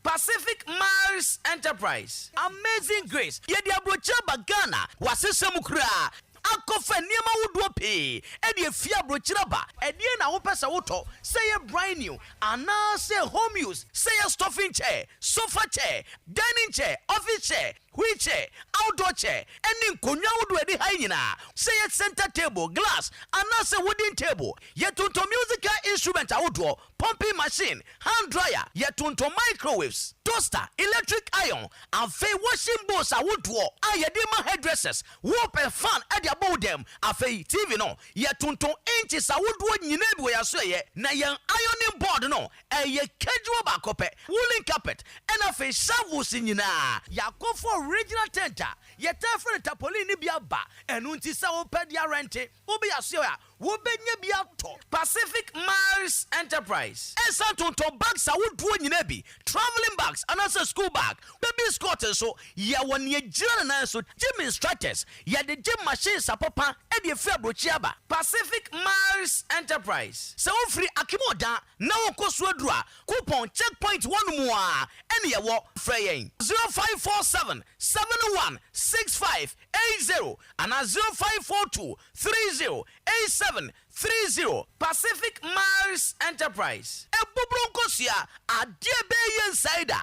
Pacific Mars Enterprise. Amazing Grace. Yedi abrochaba Ghana. Wasesemu kura. Akofa niema wuduo pe. Edi efia abrochaba. Edi na wo pesa woto. Say brand new. Ana say home use. Say stuffing chair, sofa chair, dining chair, office chair, wheelchair, outdoor chair. Eni nkonya wudu edi ha nyina. Say center table, glass, ana say wooden table. Yetunto musical instrument awuduo, pumping machine, hand dryer, yetunto microwaves, toaster, electric iron, and fe washing bowls awuduo. Ayedima hairdressers, wall fan edi above them. Afe TV no, yetunto inches awuduo nyina bi yaso ye. Na yen ironing board no, eye casual bakope, woolen carpet, and afe shovels nyina. Yakofo original tenter, yetafre tapoli ni biaba, enunti sa opedia rente, ubi yaso ya. Wobenye biato Pacific Mars Enterprise. Esantonto bags awuduo nyina bi, traveling bags, anasa school bag, baby scooters so ya wonye jira na so gym instructors, ya the gym machines apapa e de fe abrochiaba. Pacific Mars Enterprise. Se wo free akimoda na wo koso adura, coupon checkpoint one mo a ene ye wo frey 0547 716580 and 0542 308730. Pacific Mars Enterprise. Ebubronkosia adie be insider.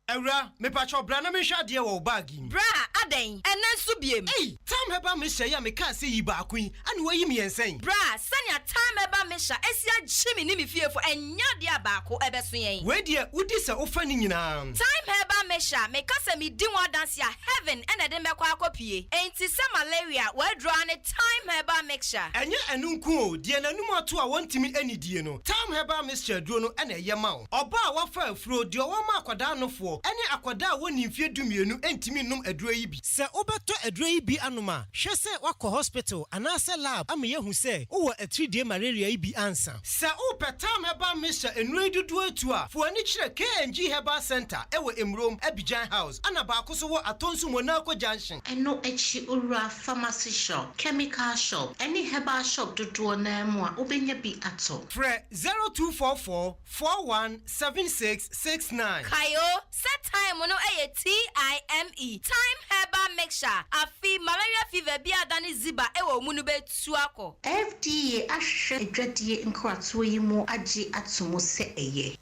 Ewra, me pacho bra na me hwa de wo bag. Bra aden, enanso biem. Time heba me hye ya me kan se yi ba kun, ane wayi me yensen. Bra, sanya time heba me hya esia gyimi ni me fiefo enya de abaako ebeso yen. We de udi se ofa ni nyina. Time heba me hya me kasa me di won dance ya heaven ene de mekọ akopie. Enti se malaria we draw ne time heba mixture. Enye enunku o, de nanum ato a wontimi anidie no. Time heba mixture duro no ene ye ma o. Oba a wafa afuro de o ma akwada anofo. Ene akwada woni mfie dumienu entimi num aduro yi bi. Se obeto aduro yi bi anoma, hwe se wakọ hospital anase lab ama yehu se wo a 3-day malaria yi bi ansa. Se o petam heba mixture enuro dudu atu a, fo ani kire KNG Herbal Center ewo Emrom Abidjan House. Ana ba akoso wo Atonsu Monaco Junction. Eno echi ura pharmacy shop, chemical shop, any herbal shop dudu na mu a obenya bi ato. Fre 0244 417669. Kayo set time no TIME time herbal mixture afi malaria fever bi adani ziba ewo mu no betu akọ. FDA ahwe adwadie nkrato yi mu agi atomo se eye.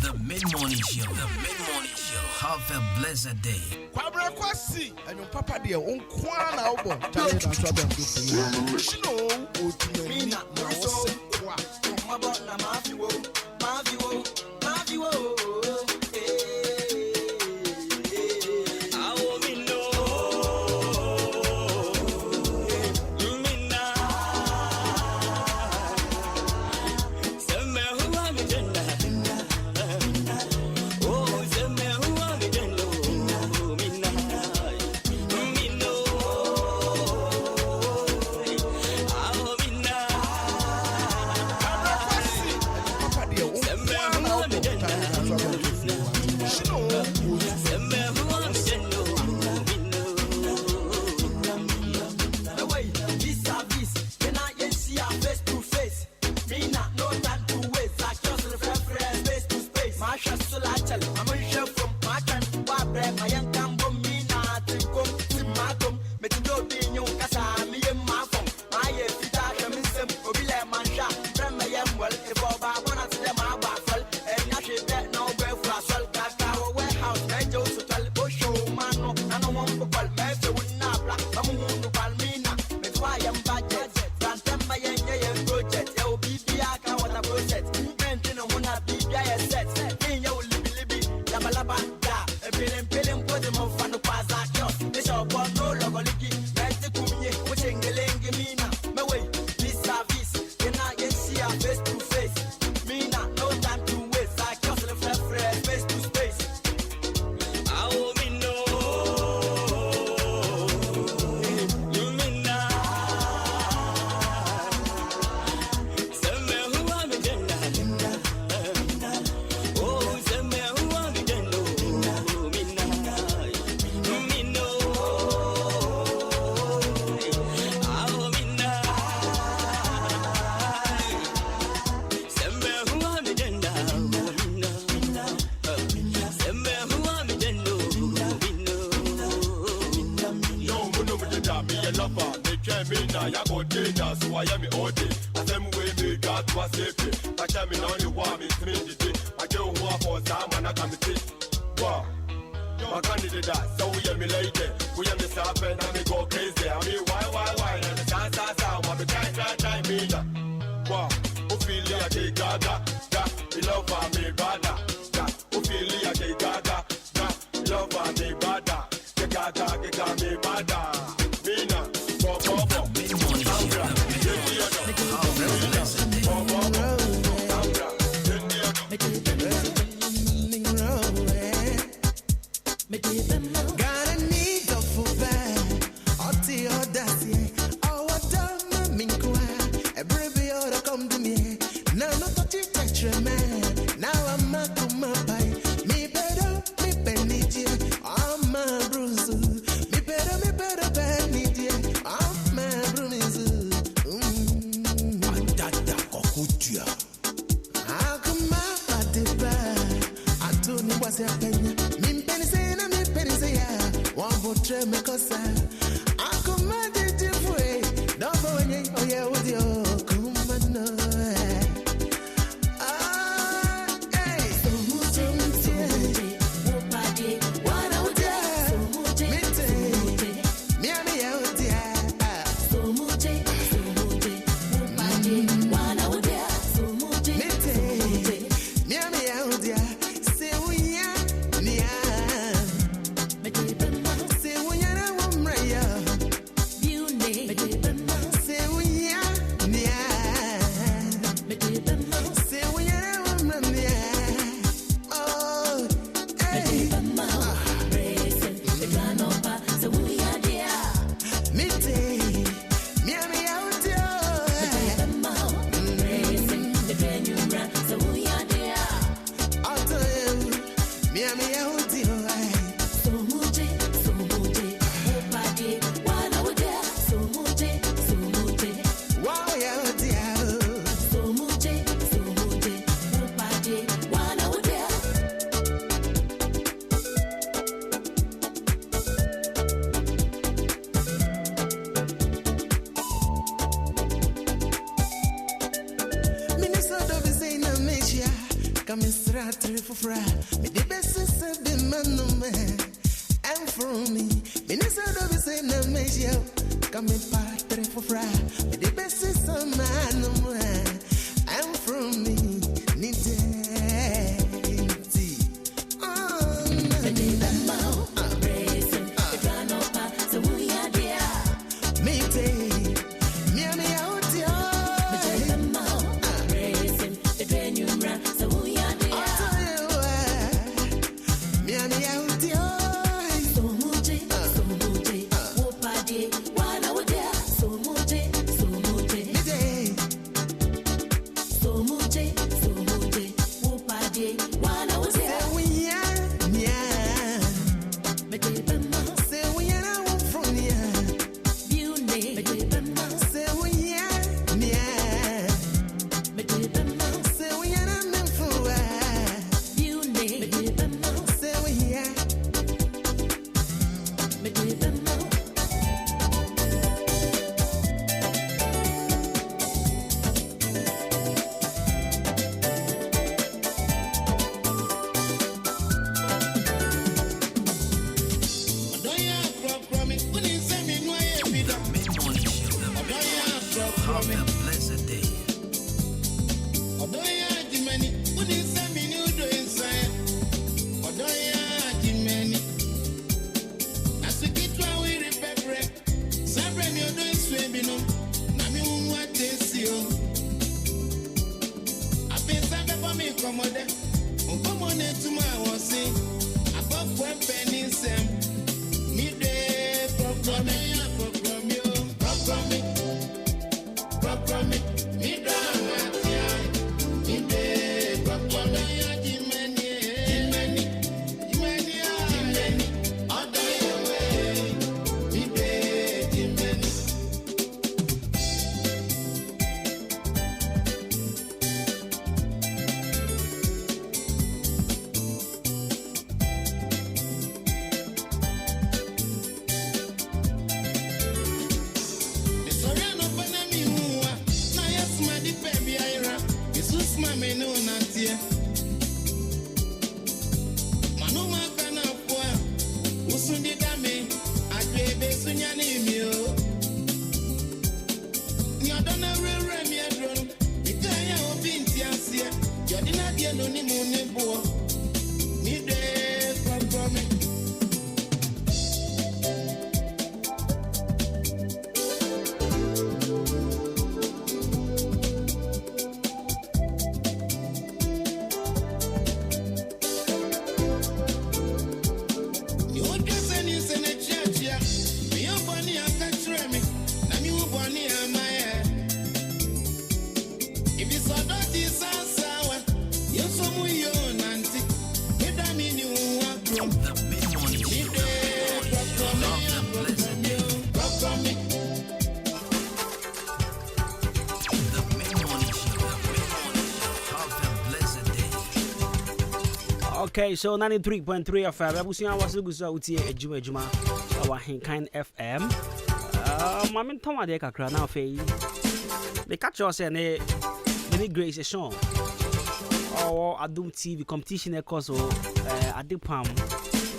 The Mid-Morning Show. The Mid-Morning Show. Have a blessed day. Kwabra kwasi enyo papa de onkwa na obo tale dan so abam do for you no otumi na so kwa mabo na mafiwo Mina, ya go danger, so I am all day. I tell me way me God was safety. I tell me now you want me to me the I don't want for some and I can see. Wow. My candidate that, so we am me lady. We am me serpent and me go crazy. I mean why? And the chance I want me try me that. Wow. Who feel like a gaga? Me love for me brother. Who feel like a gaga? Love for me brother. Gaga me brother. Mina, bo. Gotta need the full bag. Oti odasi. Our dumb minkwa. A brave order come to me. Now not to touch your man. Now I'm not to my pie. Me better, me penny. I'm my bruise. Me better, penny. I'm my bruise. Adada kokutia. I come out at the bar. I told you what's happening. One botre me kosa akumade tifwe don't go any oh yeah with you kumano hey so much nobody wanna with you me out there so much nobody wanna with you so much me out there say we natie. Manuma kana poa. Usundi dame. Adwebe sunyani mio. Nyadona re mi adron. Ikaya obinti asie. Yodina die no ni mu ne bo. Ni de from me. Okay, so 93.3 FM. Abusia wasu gusa utie ejuma our Hinkind FM. Mama Toma de kakra na fe. The catch us and many grace a show. Or Adum TV competition e course Adipam.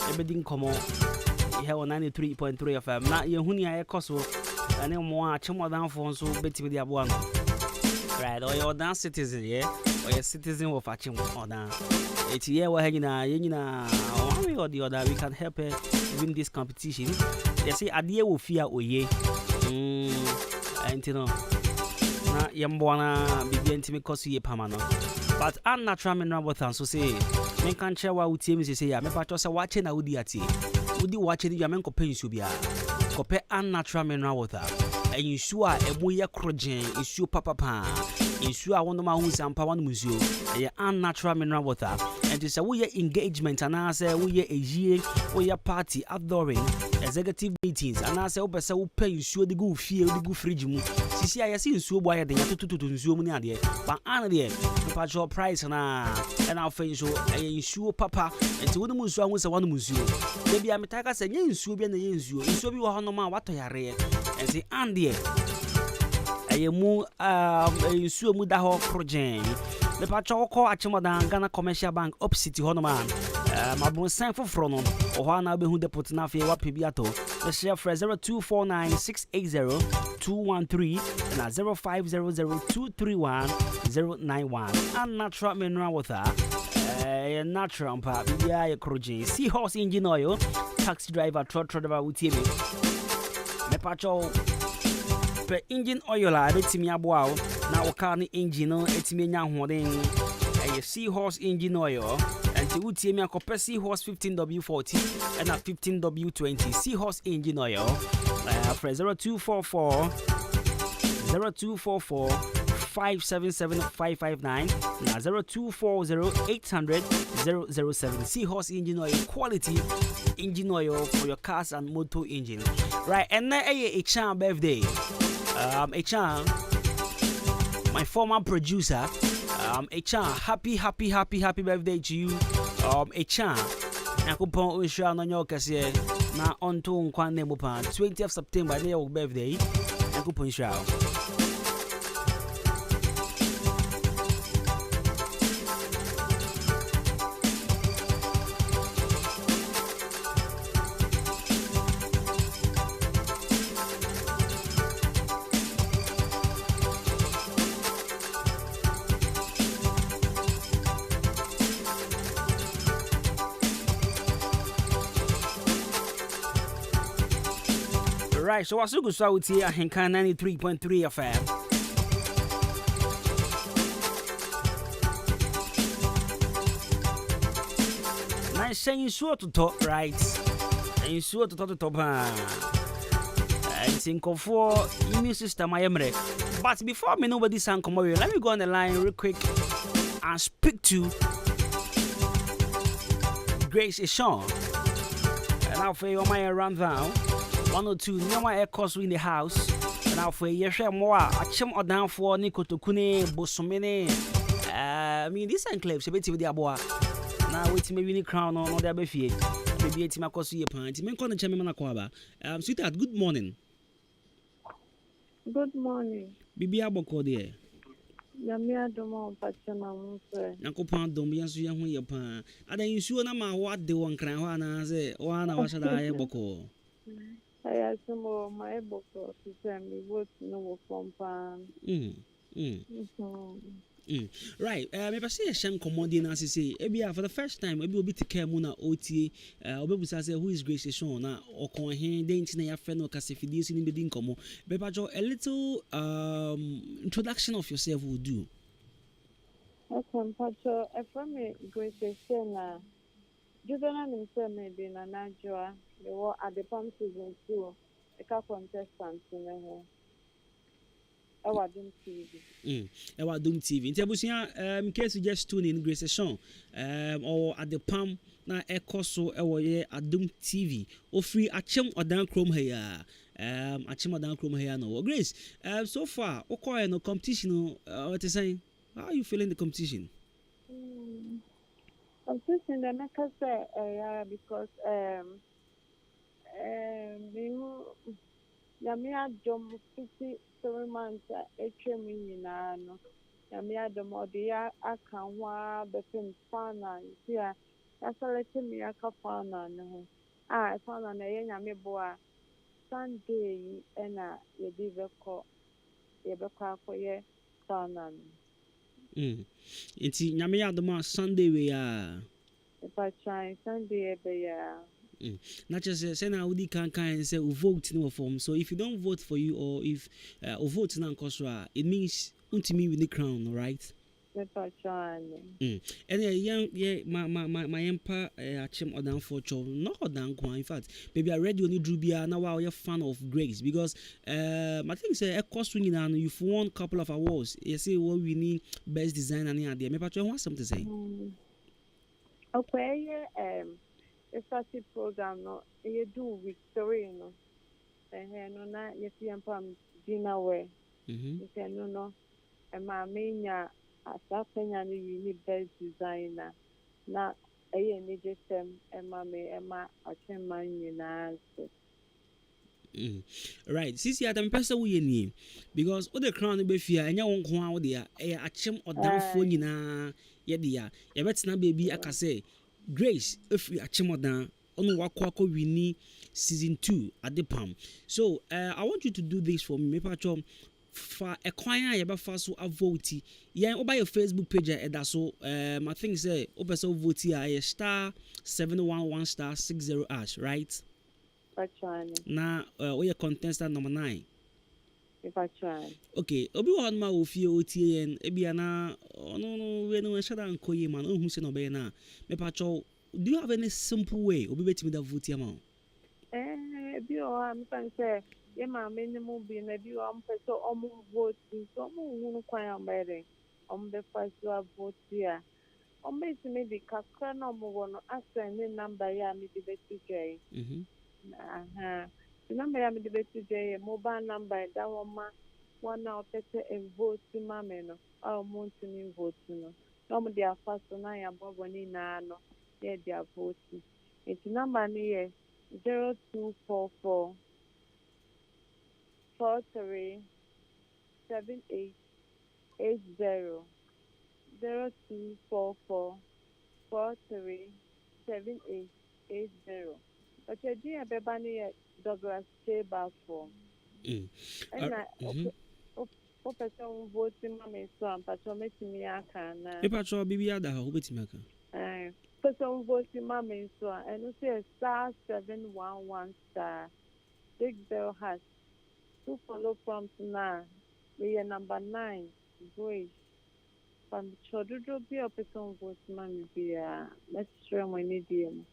Everything come on. Here on 93.3 FM. Na ye huni e course and mo a chemo down for so beti with abuano. Right, or your dance citizen, yeah? Or your citizen of Achim or down. It's here we're hanging one way or the other. We can help win this competition. They say Adia will fear Oye. And you know, na Yambwana begin to make us ye pamano. But I'm not trying to with us, so say, men can't share what teams say. I'm about to watching a woody at you. Would you watch it? Your men compare Subia. Compare unnatural men with her. And you sure a moya crojen, you sure papa. You sure I want to who's and power museo. A unnatural mineral water. And to say we engagement and I say we a year we party outdooring executive meetings and I say open so pay you sure the good feel the good fridge mu. See I see so boy the to zoom near there. But another the patrol price and I'll finish so a sure papa and to the museo was a one museo. Maybe I'm a tiger saying you sure be an you so be one no what I are and say Andy. Mu isuo mu da ho project le pacho ko achimodan Ghana Commercial Bank opposite honoman mabon sign for front no ho na be hu depot na fe wa pebiato the share for 0249680213 and 0500231091 and natural mineral water natural pa bia ye project Seahorse engine oil taxi driver truck driver with me pacho engine oil a betimi aboa na wo car ni engine no etimi nya hoden Seahorse engine oil and to utie mi akopɛ Seahorse 15W40 and a 15W20 Seahorse engine oil for 0244 577 na 0240800007 Seahorse engine oil quality engine oil for your cars and motor engine. Right, and now a Chan birthday. Echan, my former producer, Echan, happy birthday to you, Echan. Nakupon Usha no Nyokasie, na on to Nkwane Mupan, 20th September, day of birthday, Nakupon Usha. Right, so what's good so here at Hinkind 93.3 FM. Nice saying sure to talk, right? And sure to talk to top. And think of for immune system I am ready. But before me nobody sang come over, let me go on the line real quick and speak to Grace Ishawn. And I'll for you my rundown. 102 Nyama Air Course in the house. And now for a year, more. I chum or down for Nico to Kune, Bosomene. I mean, this enclave, so with the aboa. Now, wait, maybe any crown on the Abbey. Maybe it's my cost your pint. Men call the Chamberlain Aquaba. Sweetheart, good morning. Good morning. Bibi Aboko, dear. Yamia domo pachana mfe. Nyankopɔn dom yɛn nso yɛn ho yɛ paa. Ada nsuo na ma wade wɔn kran hɔ anaasɛ wɔn na wɔahyɛ da ayɛ bɔkɔɔ. Aya sumo my book to send me what no from pan. Right. Me pese ye shen commodity na say ebia for the first time ebi obi take mu na oti obebusa say who is Grace Sean na okon he den tina ya fe no kasefidie so ni bedi nkomo. Be pajo a little introduction of yourself will do. Okay, pacho from me Grace Sean na Judona nimse me bi na najwa they were at the pump season 2 a contestant in the home. Ewadum TV. Ewadum TV. Nti abusia in case you just tune in Grace Sean or at the palm na ekoso ewoye Adum TV. O free achem odan chrome here. Achem odan chrome here no. Grace, so far okoye no competition what is saying? How are you feeling the competition? Competition the make say because Yamia Jom 57 months HM no. Yamia the Modia Akanwa Bepin Fana, here. That's a little me a capana. No, I found an Yami Boa Sunday and a Yediveco Yebeka for ye Fana. It's Yamia the Mar Sunday we are. If I try Sunday every year. Not just say now we can say we vote no form. So if you don't vote for you or if we vote na nkoswa, it means ultimately win the crown, right? And my empire achem odan for cho no odan kwa. In fact, maybe I read you need Rubia now wow you're fan of Grace because I think say a cost winning and you've won a couple of awards. You say what we need best design and idea. Maybe I want something to say. Okay, a started program no you do Victoria no. No na you see am dinner way. You can no and my main asapenya ni uni best designer na ni just Emma achema nyina right sisi adam pesa wo yeni because all the crown be fear enya won ko a wo de achem odanfo nyina ye de ya ye betina baby aka say Grace if we achem odan ono wakọ wini season 2 at the palm. So I want you to do this for me pacho for a choir you fa so vote yeah over your Facebook page and so I think say open so vote here star 711 star 60 hash right na we are contestant number 9 if I try okay obi one ma ofie otien ebia na no we no shada nkoyi man ohun se no be na me pacho do you have any simple way obi betimi da vote am bi o am kan say ye ma minimum bi na bi o am so om vote so mo hunu kwan am bere om be first vote ya om be me bi kakra na mo wono assign ni number ya mi di betije the number ya mi di betije mobile number that one now pete a vote ma me no o mo ntini vote no no mo dia first na ya bobo ni na no ye dia vote it number ni ye 0244 43 78 80 0244 43 78 80. Okay, dear Bebani Douglas Cheba for. And o person voting mama so am patro metimi aka na. E patro bibi ada ho betimi aka. Person voting mama so and you say star 711 star big bell has to follow prompts now. We are number 9 Grace from Chododo be a person voting mama be let's show my need him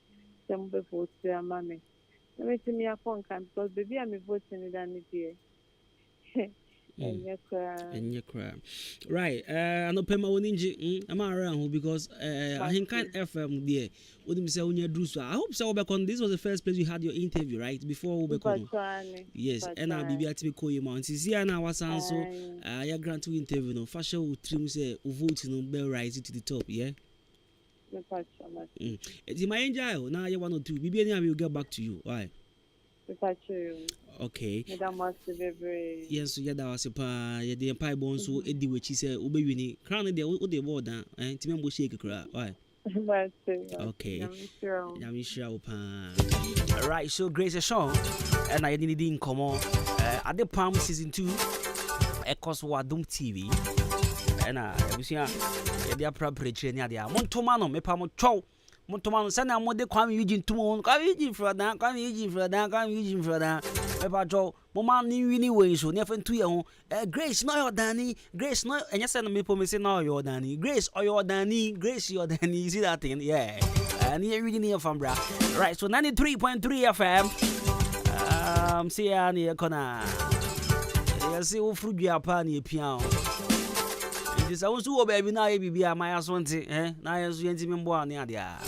some be vote their mommy. Let me see me a phone can because baby I'm voting than it and you cry. Right. I know Pema Woninji. I'm around because I think FM there. What me say when you do so? I hope so. Back on this was the first place you had your interview, right? Before we come. Yes. And I'll be at me call you man. Since here now was also your grant to interview. No, fashion would trim say vote no bell rise to the top. Yeah. It's my angel. Now you want to do. Maybe I will get back to you. Why? Okay. Madam Master Yes, yada was pa ye de pie bones so edi wechi say obewini crown de wo de board dan ntime mbo shake kra why okay I'm sure pa right so Grace Sean and I need in come at the Palm season 2 Ekos Wadum TV and ebusia ye de appropriate ni ade a montomano me pa mo twa montomano sana mo de kwam yiji ntumo kwam yiji frodan Eba jo mama ni wini we so ne fan 2 year ho Grace no your Danny Grace no enya say no me po me say no your Danny Grace or your Danny Grace your Danny you see that thing yeah and you reading here from bra right so 93.3 FM see ya ni kona ya see wo frudua apa na epia o this I so baby na e bibia my asonte na ya so yenti membo ani ade a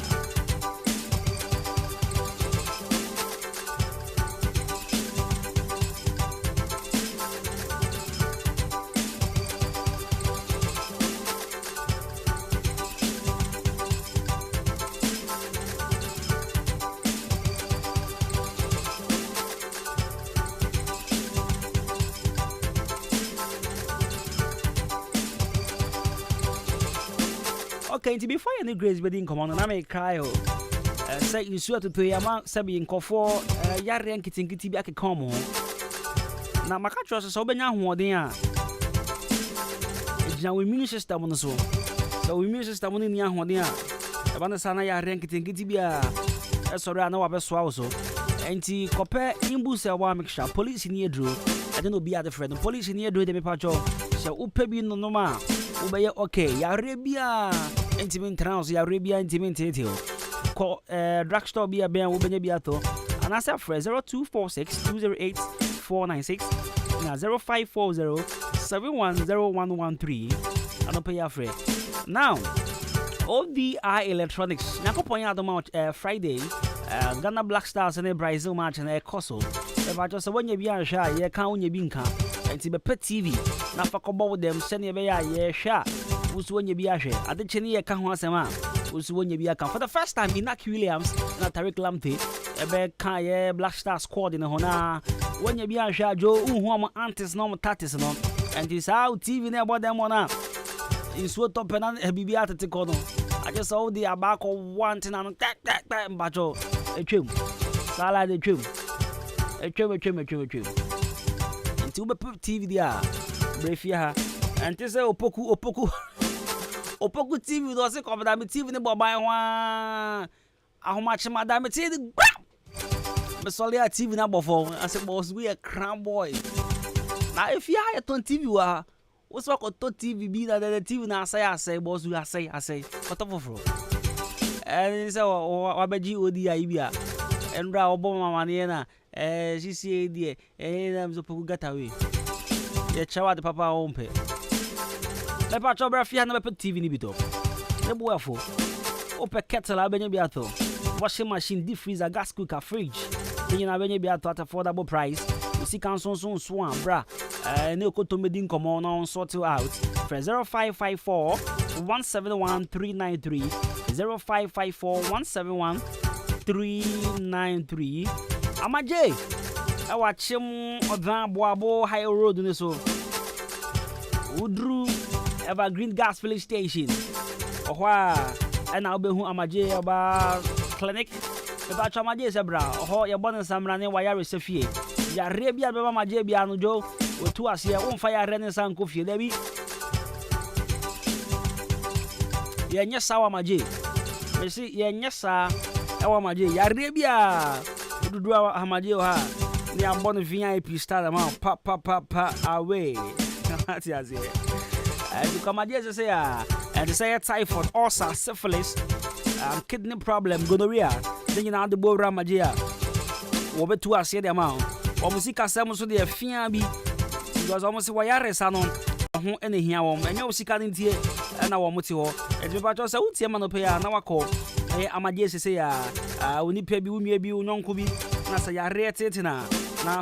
okay, before you Grace wedding come on, I may cry. Say you swear to pay amount Sabi in Kofo, Yari and Kitty back a come on. Now, my catcher is so benya who are now we mean system on the soul. So we mean system on the young one. Abana Sana Yari and Kitty Bia. Sorry, I know about Swallow. And T. Copper Imbusa wa mixture, police in near Drew. I don't know be other friend. Police in near Drew the Pacho. So Upebi no ma. Ubaya okay, Yarabia. Intimate trans, Arabia intimate call drugstore be a bear Ubenya Biato and answer for 0246 208 496 0540 710113 and pay free. Now ODI Electronics Nakoponya the Friday Ghana Black Stars and a Brazil match and a Koso. If I just when you be a shy, you can't you binka and to be pet TV. Now for combo with them, send you a shy. Who's when you be a share at the Chenia Kahwasama, who's when you be a for the first time in Aki Williams, not Tariq Lamptey, a bad Kaya Black Star squad in the Hona. When you be a share, Joe, who aunties no tatis no, and this how TV never them on in Swat up and a BB at the corner. I just saw the abaco wanting and that bacho a trim, salad a trim, a trim. Into put TV there, Brefia, and to say Opoku. Opoku TV was a cover that TV in the Bobai one. How much Madame TV? But solely a TV number 4. I said, boss, we a crown boy. Now, if you are a TV, what's what got TV be that the TV now say, boss, we are say, what of a and so, what about you, the idea? And Ra Obama Maniana, she said, dear, and I'm so got away. Yeah, chow the papa home pay. Le patro brafia na put TV ni bito. Le boafo. Open kettle abenye biato. Washing machine, deep freezer, gas cooker, fridge. Then na benye biato at affordable price. You see can swan bra. No ko to medin come on sort you out. For 0554 171 393 0554 171 393. Amaje. I watch him on Boabo High Road in so. Udru Evergreen Gas Filling Station. And I'll be who Amaje about clinic. If I try my days, bra, or your bonus, I'm running wire receive. Ya Rebia Baba Majebiano Joe, with 2 hours here, on fire Renaissance coffee, Debbie. Yes, our Maje. You see, yes, sir, our Maje, Ya Rebia. To do our Hamajo ha. They are born VIP star amount, pa away. That's it. And to come again, say, and to say typhoid, ulcer, syphilis, kidney problem, gonorrhea. Then you know the boy Ramagia. Over 2 hours here the amount. Or music as some so they are fiabi. Because almost a wire sanon. Who any here, and you see cutting here, and our motio. And you battle so Tiamanopea, now I call. Amadia say, we need pay you, maybe you non could be. Nasa ya rate na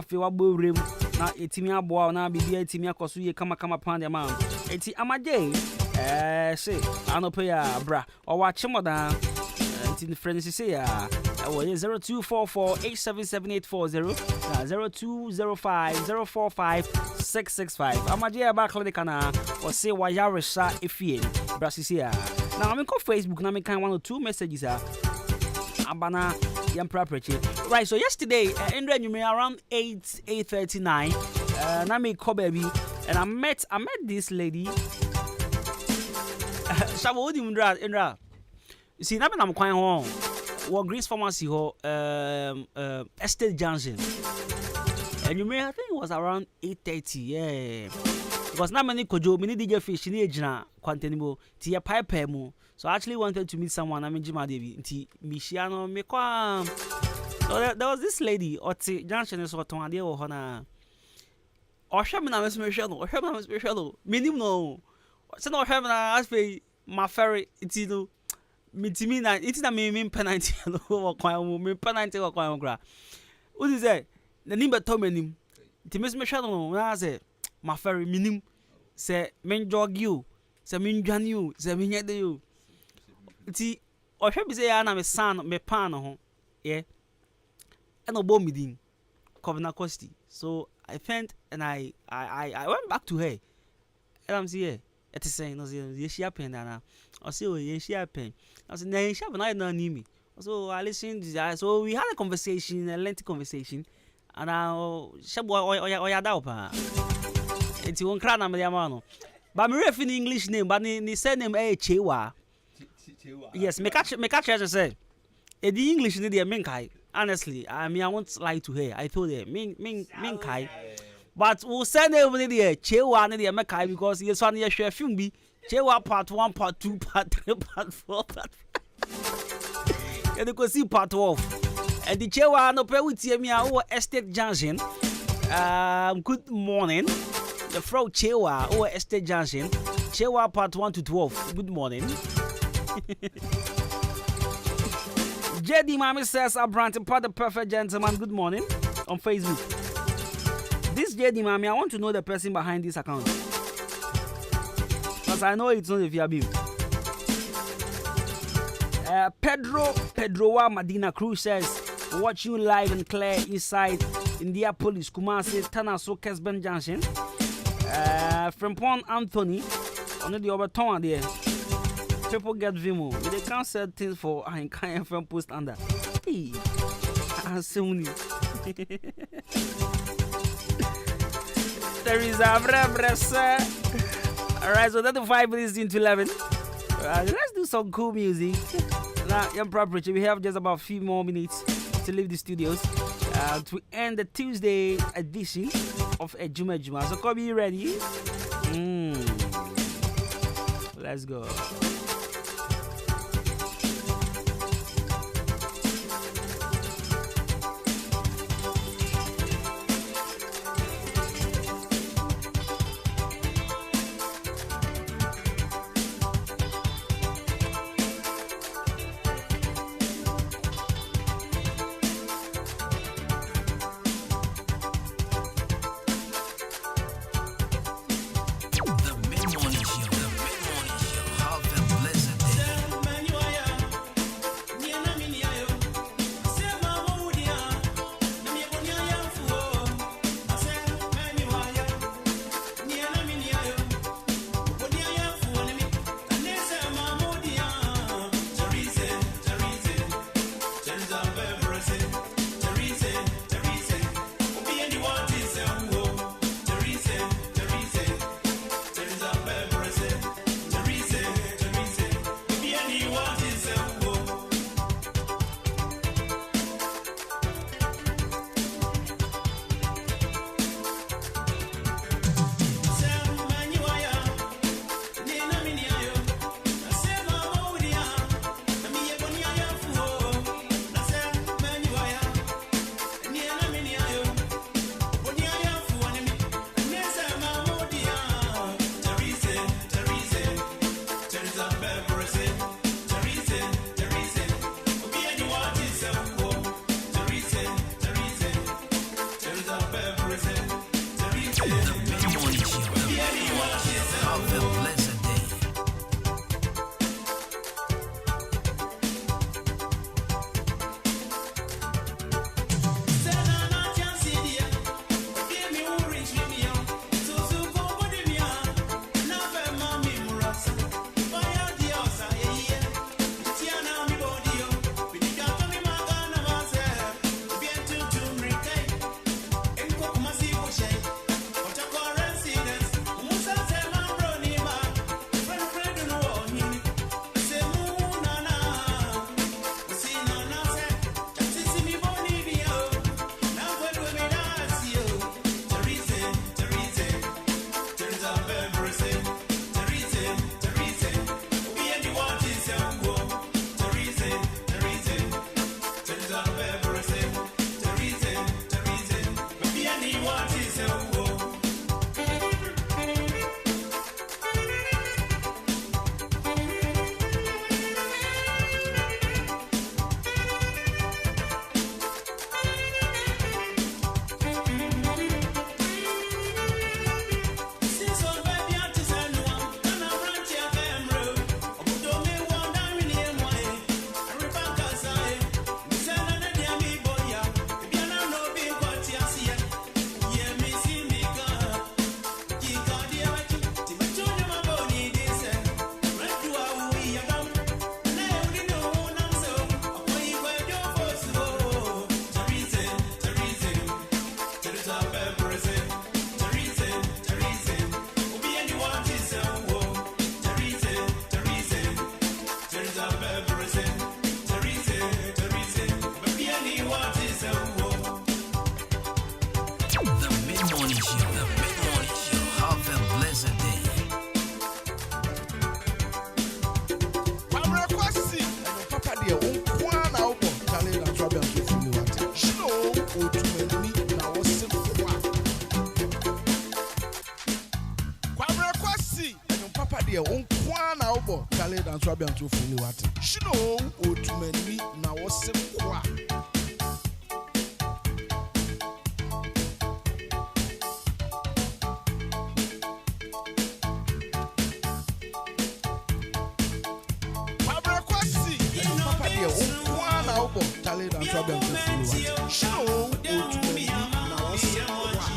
fiwa borim na etimia boa na bibia etimia koso ye kama pan de man eti amaje say anope ya bra o wa chimoda in Francis here. 0244-877-840 0205-045-665. Amadia ba clinic na or say Wayarisa Efie Brasis here. Now I'm on Facebook now. I can 1 or 2 messages Abana Yam Property. Right, so yesterday you may around 8:39. Nami Kobebi and I met this lady. Shabodi Indra. You see, I'm quite home. What Greece Pharmacy Estate Junction. And you may I think it was around 8:30. Yeah. Because not many kojo, many DJ fish in age quantenimo, tia pipe mo. So I actually wanted to meet someone. I mean Jima Devi, Michiano Mekwa. So there was this lady, Oti Junction is what one day or Hona. Or Shamina special, or Shamina special. Minimum. So no Shamina ask me my ferry, it's you. Mitimina, it's a mean penalty or penalty or gra. What is that? The name but Tomenim. Timis Michel, I say, my ferry minim, say, men jog you, say, min jan you, say, min yet you. See, or shall we say, I'm a son, me pan, yeah, and no bomb meeting, Covena Costi. So I went and I went back to her, and I'm saying, it is saying, no, she happened, and I say, oh, yes, she happened. I said, no, she happened, I don't know me. So I listened to that. So we had a conversation, a lengthy conversation, and I said, oh, yeah, it's one crown, I'm the Amano. But I'm referring English name, but the surname is Chewa. Yes, me catch as I say. The English need a Minkai. Honestly, I mean, I won't lie to her. I told her, Minkai. But we'll send her over there, Chewa, and the Mekai, because he's one year share film be Chewa part 1, part 2, part 3, part 4, part 5. And you can see part 12. And the Chewa no pay with me our Estate Junction. Good morning. The Frau Chewa or Estate Junction. Chewa part 1 to 12. Good morning. JD Mami says, Abranton, part the perfect gentleman. Good morning on Facebook. This JD Mami, I want to know the person behind this account. Because I know it's not the Viabim. Pedroa Madina Cruz says, watch you live and clear inside Indianapolis, Kumasi, Tanaso, Kesben Junction. From Pon Anthony, on the overton there. People get Vimo. They can't say things for I can't from post under. Hey, soon. There is a sir. Alright, so that's the 5 minutes into 11. Let's do some cool music. Now, young property, we have just about a few more minutes to leave the studios to end the Tuesday edition of Ejuma Juma. So, Kobe, you ready? Let's go. Charlie and Swabian to feel what. Shino, O to many now was some qua. Pabra Quasi, Papa, one album, Charlie and Swabian to feel what. Shino, O to many now was some qua.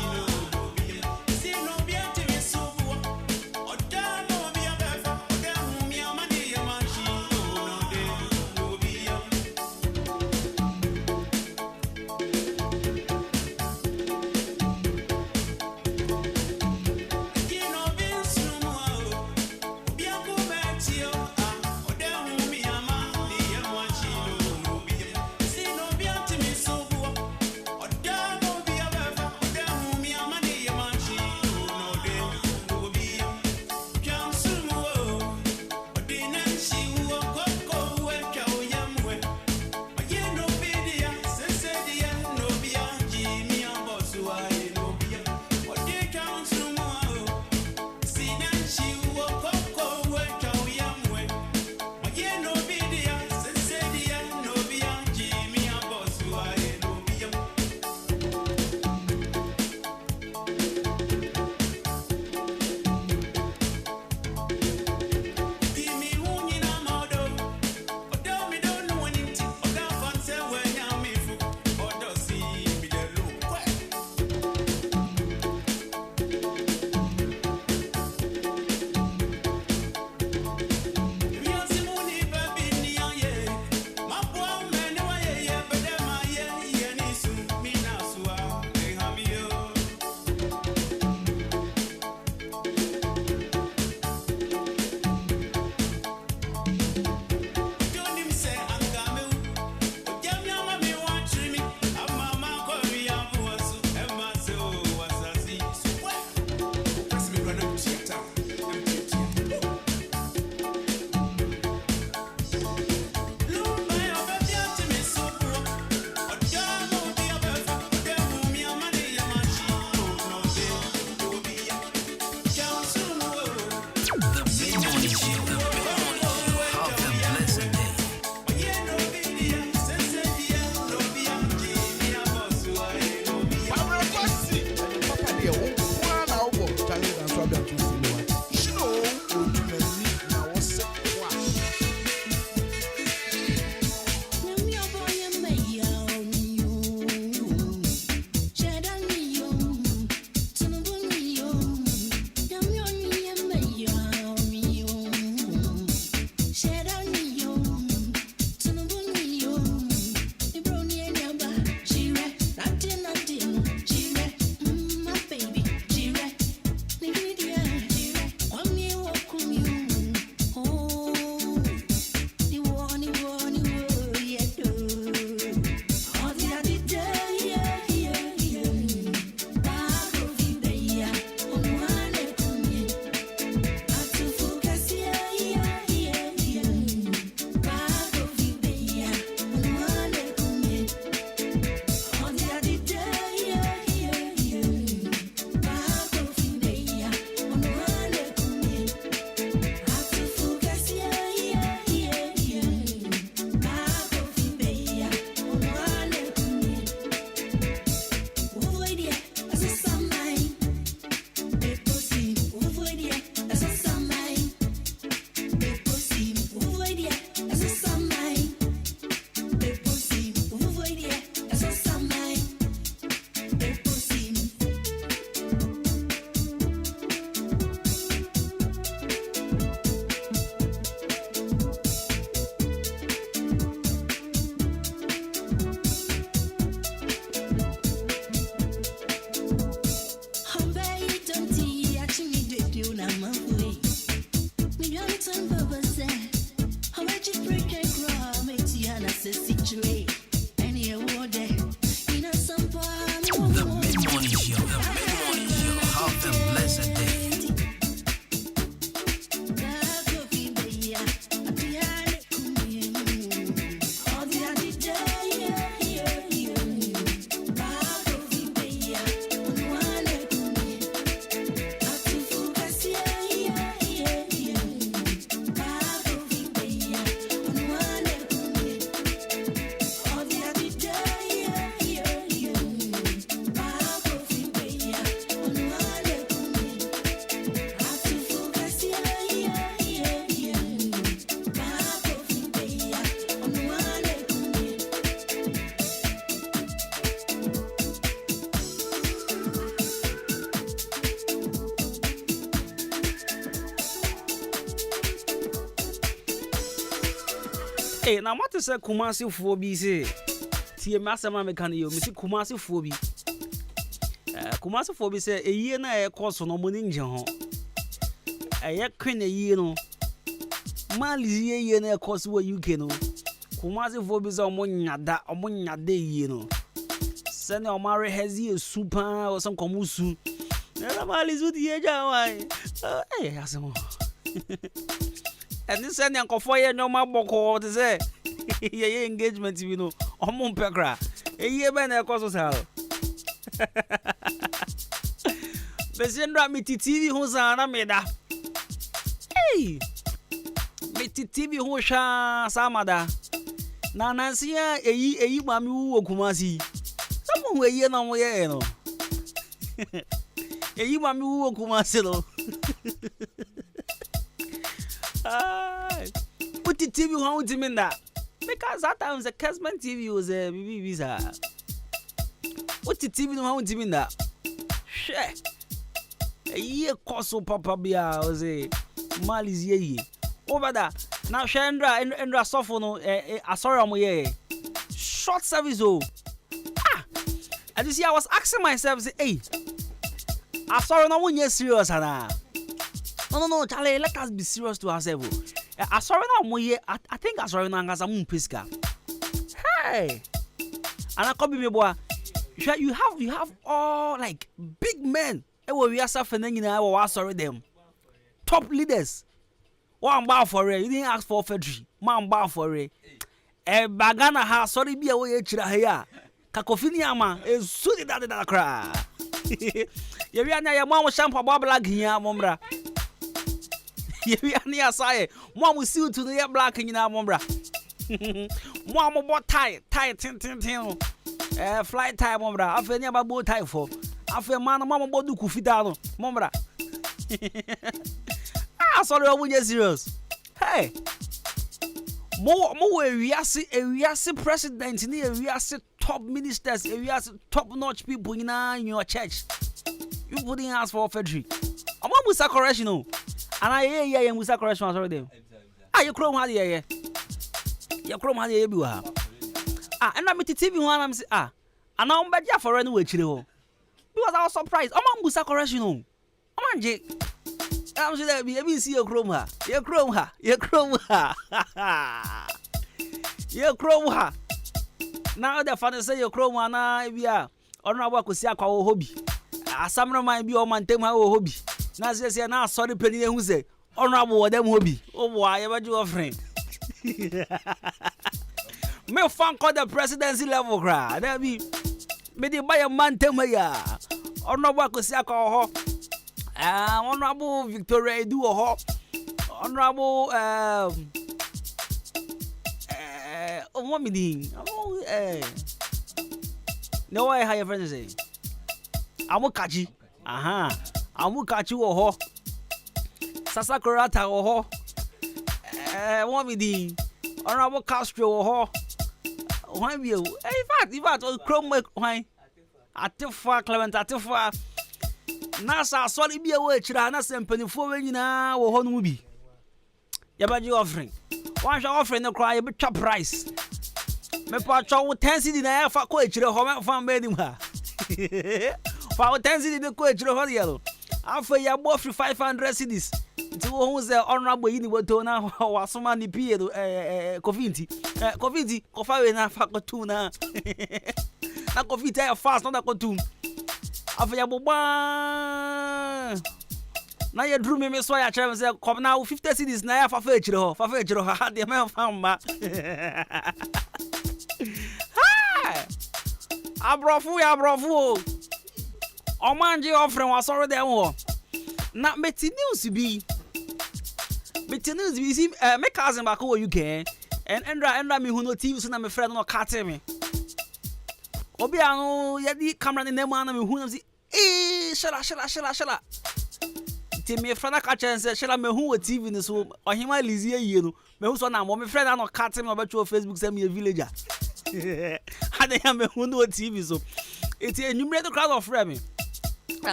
Hey, now what is a Kumasi phobia? Say, Tia Massama Mechanic, Missy Kumasi phobia. Kumasi phobia say a year na a course on Moninja. A yak queen a year no. Mali's year na a course where you can know. Kumasi phobia are monya day, you know. Send your Mary has here super or some Komusu. Never Mali's with the age. Hey, Asamo. And this send Uncle Foyer no more boko to say. Ye engagement, you know, on Mompekra. A year when I cause us how. Besendra me TV who's an ameda. Hey, me TV who sha samada. Nanansia, a ye mammy who Kumasi. Someone where ye no way, no. A ye mammy who Kumasilo. Put the TV how to mean that. Because that time the Casman TV was a visa. What the TV how to mean that? Share. A year cost so papa bia was a Mali's ye. Over that. Now Shandra and Sophono, I saw him ye. Short service oh. And you see, I was asking myself, say, hey, I saw no one yet serious, Hannah. No, Charlie, let us be serious to ourselves. I saw no more yet. I think I saw no as a moon pisca. Hey, and I copy me, boy. You have all like big men. We are suffering in our sorry them. Top leaders. One bar for it. You didn't ask for Fedri. Man bar for it. Bagana ha sorry be away here. Kakofini ma ezudi da kra. Ye wi anya ye mo shampoo black here momra. Ye wi anya asaye mo suit to the black nyina momra. Mo bo tie tin. Flight tie momra. Afa nya ba bo tie for. Afa man mo bo du kufida no momra. Sorry I won't serious. Hey. Mo we are president ni we are top ministers, we are top notch people in your church. You putting ask for Fedri. I'm Musa correction no. And I hear Musa correction sorry them. You chrome had here. You chrome had here be and I meet TV one I'm say and I'm beja for anyway chire. Because I was surprised. I'm Musa correction no. I'm Jake. I'm sure that we see your chrome ha. Your chrome ha. Now the father say your chrome na we are honorable ko si akwa hobby. Asamro man bi o man tem ha hobby. Na say na sorry penny hu say honorable them hobby. Oh boy, you beji offering. Me fan call the presidency level cra. That be me dey buy a man tem ya. Honorable ko si akwa ho. Honorable Victoria Edu ho. Honorable what me ding? No way how your friends say. Amukachi. Amukachi ho. Sasakurata ho. What me ding? Honorable Castro ho. Why be you? In fact, Chrome why? Atifa Clement Atifa. Nasa sorry be away chira na sempani fo we nyina wo ho no bi. Yabaji offering. One shall offering no cry a bit top price. Me pa cho 10 cedi na fa ko echire ho me fa mbe nim ha. Fa 10 cedi be ko echire ho yelo. Afa ya bo free 500 cedis. Nti wo hu ze honorable yi ni boto na wasoma ni pie do covinti. Covinti ko fa we na fa ko tu na. Na covinti ya fast na ko tu. Afa ya boba. Na ye drew me so ya chere say come now 50 cedis na ya fa echire ho ha de me fa mma. Abrofu. Omanje offering was sorry them ho. Na meti news bi see me cousin back wo UK and Endra me hu no TV so na me friend no kate me. Obi anu ye di camera ni nemu na me hu na say shala. Ti me friend ka chen say shala me hu wo TV ni so ohima lizi ayi no me hu so na mo me friend na no kate me obecho Facebook say me a villager. Hade ya me hu no TV so it's a numerate crowd of friend me.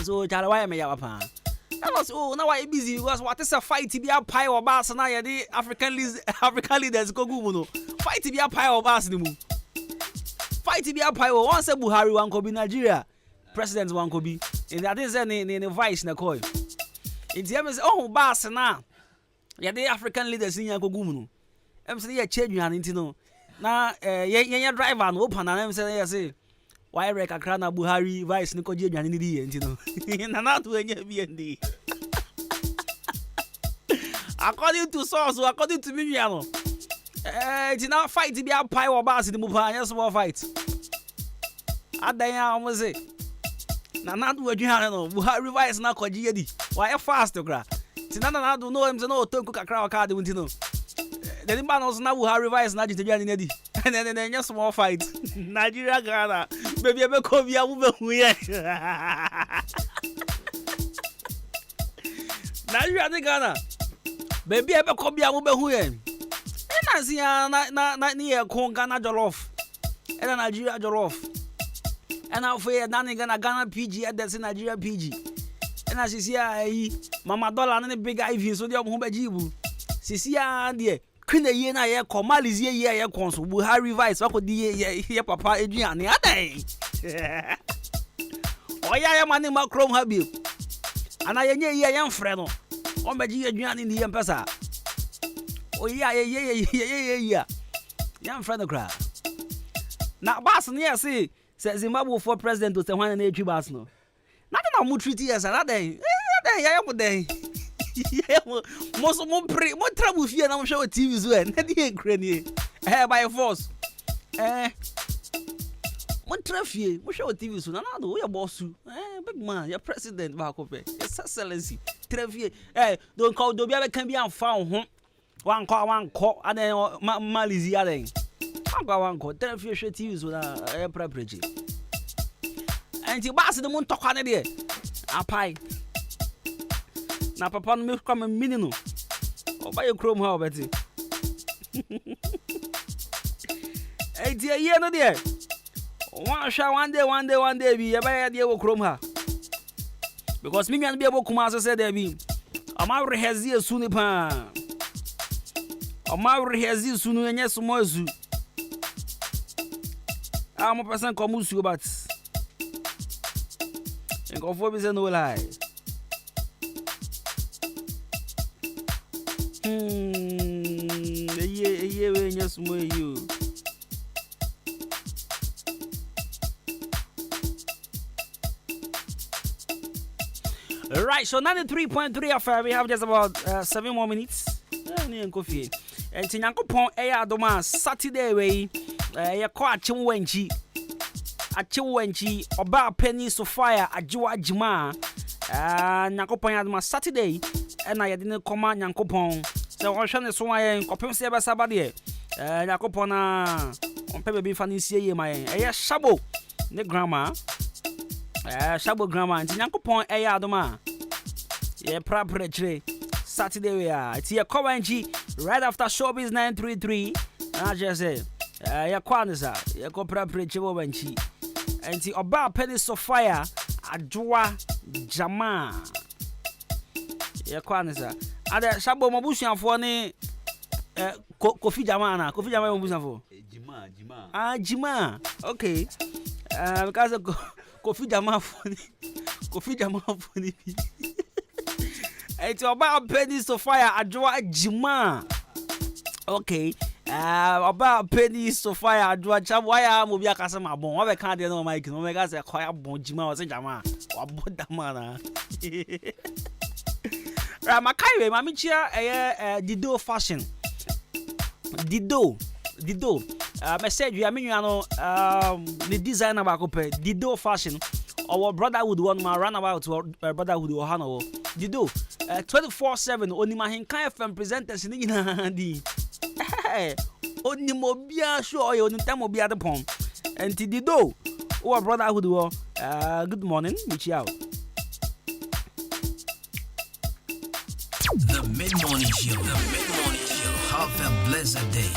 So jara why me ya pa. I was now why busy because what is a fight be a pie or bass na ya the African leaders go gumu no. fight be a pile of us nimu. Fight be a pile once a Buhari wan ko be Nigeria. President wan ko be. In that is any vice na koy. In the MS oh bass na. Ya the African leaders in yankogu mu no. Em say ya chedwan nti no. Na ye driver no open na em say why rek akra na Buhari vice ni ko je dwan ni di ye nti no. Na na to enya bi ndi. According to source, according to me, it's not fight to be a pie or bass in the Mupa, yes, more fight. At the end, was it? Now, not what you have, Buhari revise now, Kojidi. Why a fast to crack? Tinana do know him to know, Tonko Kakra card, you know. The man was now Buhari revise Naji to Janity. And then just more fight. Nigeria Ghana, baby, ever come here, Nigeria Ghana. Baby, ever come here, who and I see na near Ghana Jollof. And Nigeria Jollof. And I'll say Ghana PG at the Nigeria PG. And as you see, Mama Dollar and the big Ivy, so the Humbajibu. Sisia, dear, Queen a year, I call Malizia, yeah, consul, Buhari Vice, what could dear Papa Adrian the other day. Oh, yeah, my name Macron Habib. And I young friend. On my Adrian in the Empesa. Oh, yeah. Young friend of crowd. Now, Boston, yes, see. Says Zimbabwe for president to say one and eight Basno. Nothing on more treaty as another day. Day. Most of more trouble here, and I'm sure TV is when. Granny. By force. One traffic, we show TV soon. Another way, boss. Big man, your president, Bacope. Yes, excellency. Traffic. Don't call Dobia can be unfound. One call, and then Malizia. One call, traffic TV with a preparatory. And you pass the moon talk on it. A pie. Now, Papa, milk come a minimum. Or buy a chrome how, Betty. Hey, dear, yeah, no, dear. One shall one day be a bad idea of chrome her. Because me and be able to come said there be. A Maori has here soon upon. A Maori has here soon and yes, more zoo. I'm a person come with you, but. And go for me, no lie. Yeah, when yes, more you. Right, so 93.3 FM, we have just about 7 more minutes. And Tinyankopon Eya Doma Saturday way, ya kwa Achiwenchi, Oba Penny Sophia, Ajua Jima, Nyankopon Yadoma Saturday, and I didn't command Nyankopon. So I shall so my copy Seba Sabadi, Nyakopona, on Pebby Fanny C. My Shabo, the grammar, Shabo grammar, and Nyankopon Eya Doma. Yeah, properly Saturday we are. It's here Covenji right after Showbiz 933. I just say, ya Kwanza, ya go properly Chivovenchi. And the Oba Penny Sophia, Ajua Jama. Ya Kwanza. Ada Shabo Mabusian for ne Kofi Jamana. Kofi Jamana Mabusian for Jima. Ah, Jima. Okay. Because Kofi Jama for Kofi Jama for the it's about Penny Sophia Adwa Jima. Okay. About Penny Sophia Adwa Chawaya Mubia Casama Bon. I can't know my king. Omega say Koya Bon Jima or Jama. Or Bodamana. Ramakaiwe, Mamichia, Dido fashion. Dido. Message you, I mean, you know, the designer Bacope, Dido fashion. Our brotherhood one man run about to brotherhood or Hano. Dido 24/7 only my FM presenters in the only mobile show or only time will be at the pump. And Dido, our brotherhood, good morning, reach out. The Mid-Morning Show. Have a blessed day.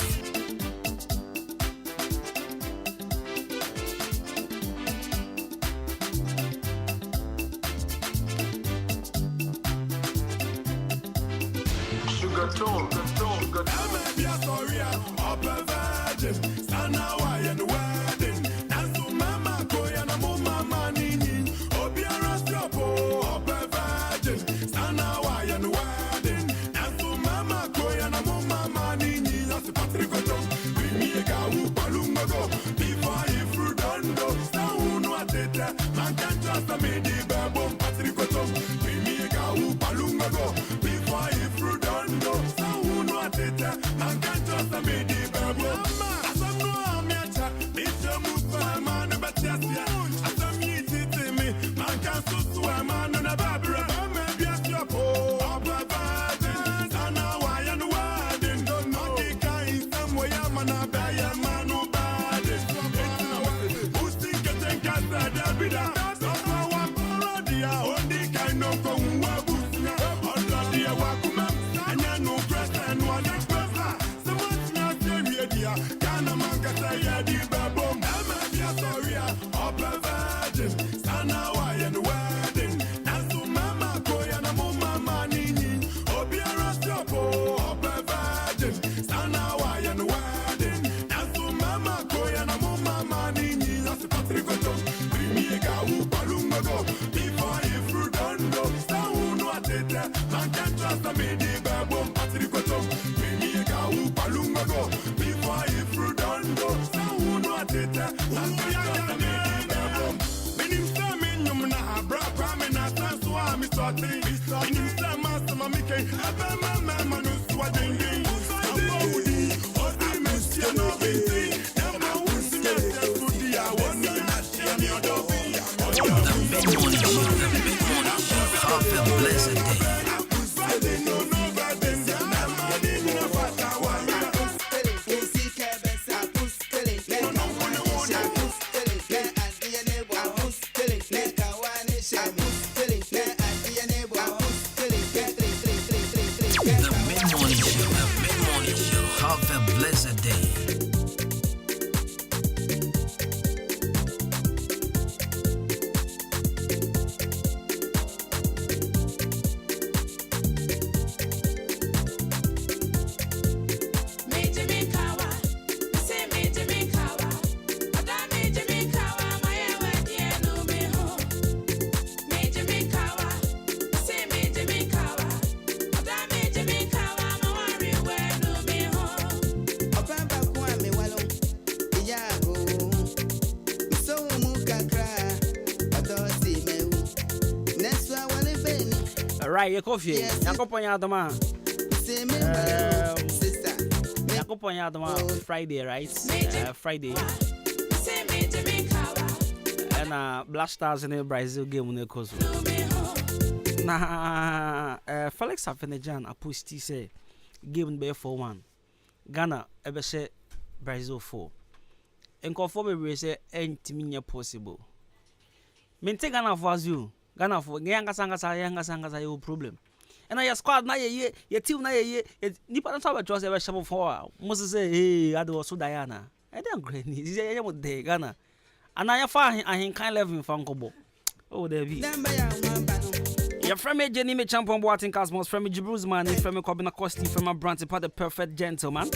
Sugar tone. virgin. Sana why and wedding. Nansu mama koya na mo mama nini. Obiara siopo ope virgin. Sana why and wedding. Nansu mama koya na mo mama nini. That's Patrick Otom. Bring me a gawu palungo. Before if you don't know. Sa uno atete. Man can't trust me di bebo Patrick Otom. Bring me a gawu palungo. Before if you don't know. Sa uno atete. Man can't trust me di bebo. Asam no amecha. Nisha mufa man betia. Asam yiti me. Man can't susu man na babra. Me bias yopo. Opa virgin. Sana why and wedding. Don't know. Kika in some way amana baya manu bad. Boosting keten kasa dabida. Sofa wa parodia. Ondi kaino kongwa busna. Odia wakuma. Anya no press and one pressa. Someone's not serious. Kana mangata ya di babom. Ama bia soria. Opa virgin. Sana why and wedding. Nasu mama koya na mo mama nini. Obiara siopo. Opa virgin. Sana why and wedding. Nasu mama koya na mo mama nini. That's Patrick Otom. Bring me a gawu palungo. Before if you don't know. Sa uno atete. Man can't trust me di babom Patrick Otom. Bring me a gawu palungo. Before if you don't know. Sa uno atete. Man can't trust me di babom. Minim sa minyum na bra kwame na sanso a mi sotri. Minim sa masama mi ke. Aba mama manu swa ding. Abodi. Osi mesia no binti. Nema wusi mesia sudi a woni na shia mi odobi. Have a blessed day. The Mid-Morning Show. Have a blessed day. Right, your coffee. Yakoponya Adama. Yakoponya Adama Friday, right? Friday. And Black Stars in the Brazil game on the coast. Na Felix Afenejan apusti say game be 4-1. Ghana ever say Brazil 4. Enko be say entimi possible. Mente Ghana for you. Ghana for yanga sanga your problem. And I squad na ye team na ye nipa na sabe just ever shamo for. Must say hey ado so Diana. I don't great ni. Is ye mo de Ghana. And I fa ahin kan level fa nkobo. Oh there be. Your friend me Jenny me champion Boating Cosmos, friend me Jibruz man, friend me Kobina Costi, friend me Branty, the perfect gentleman.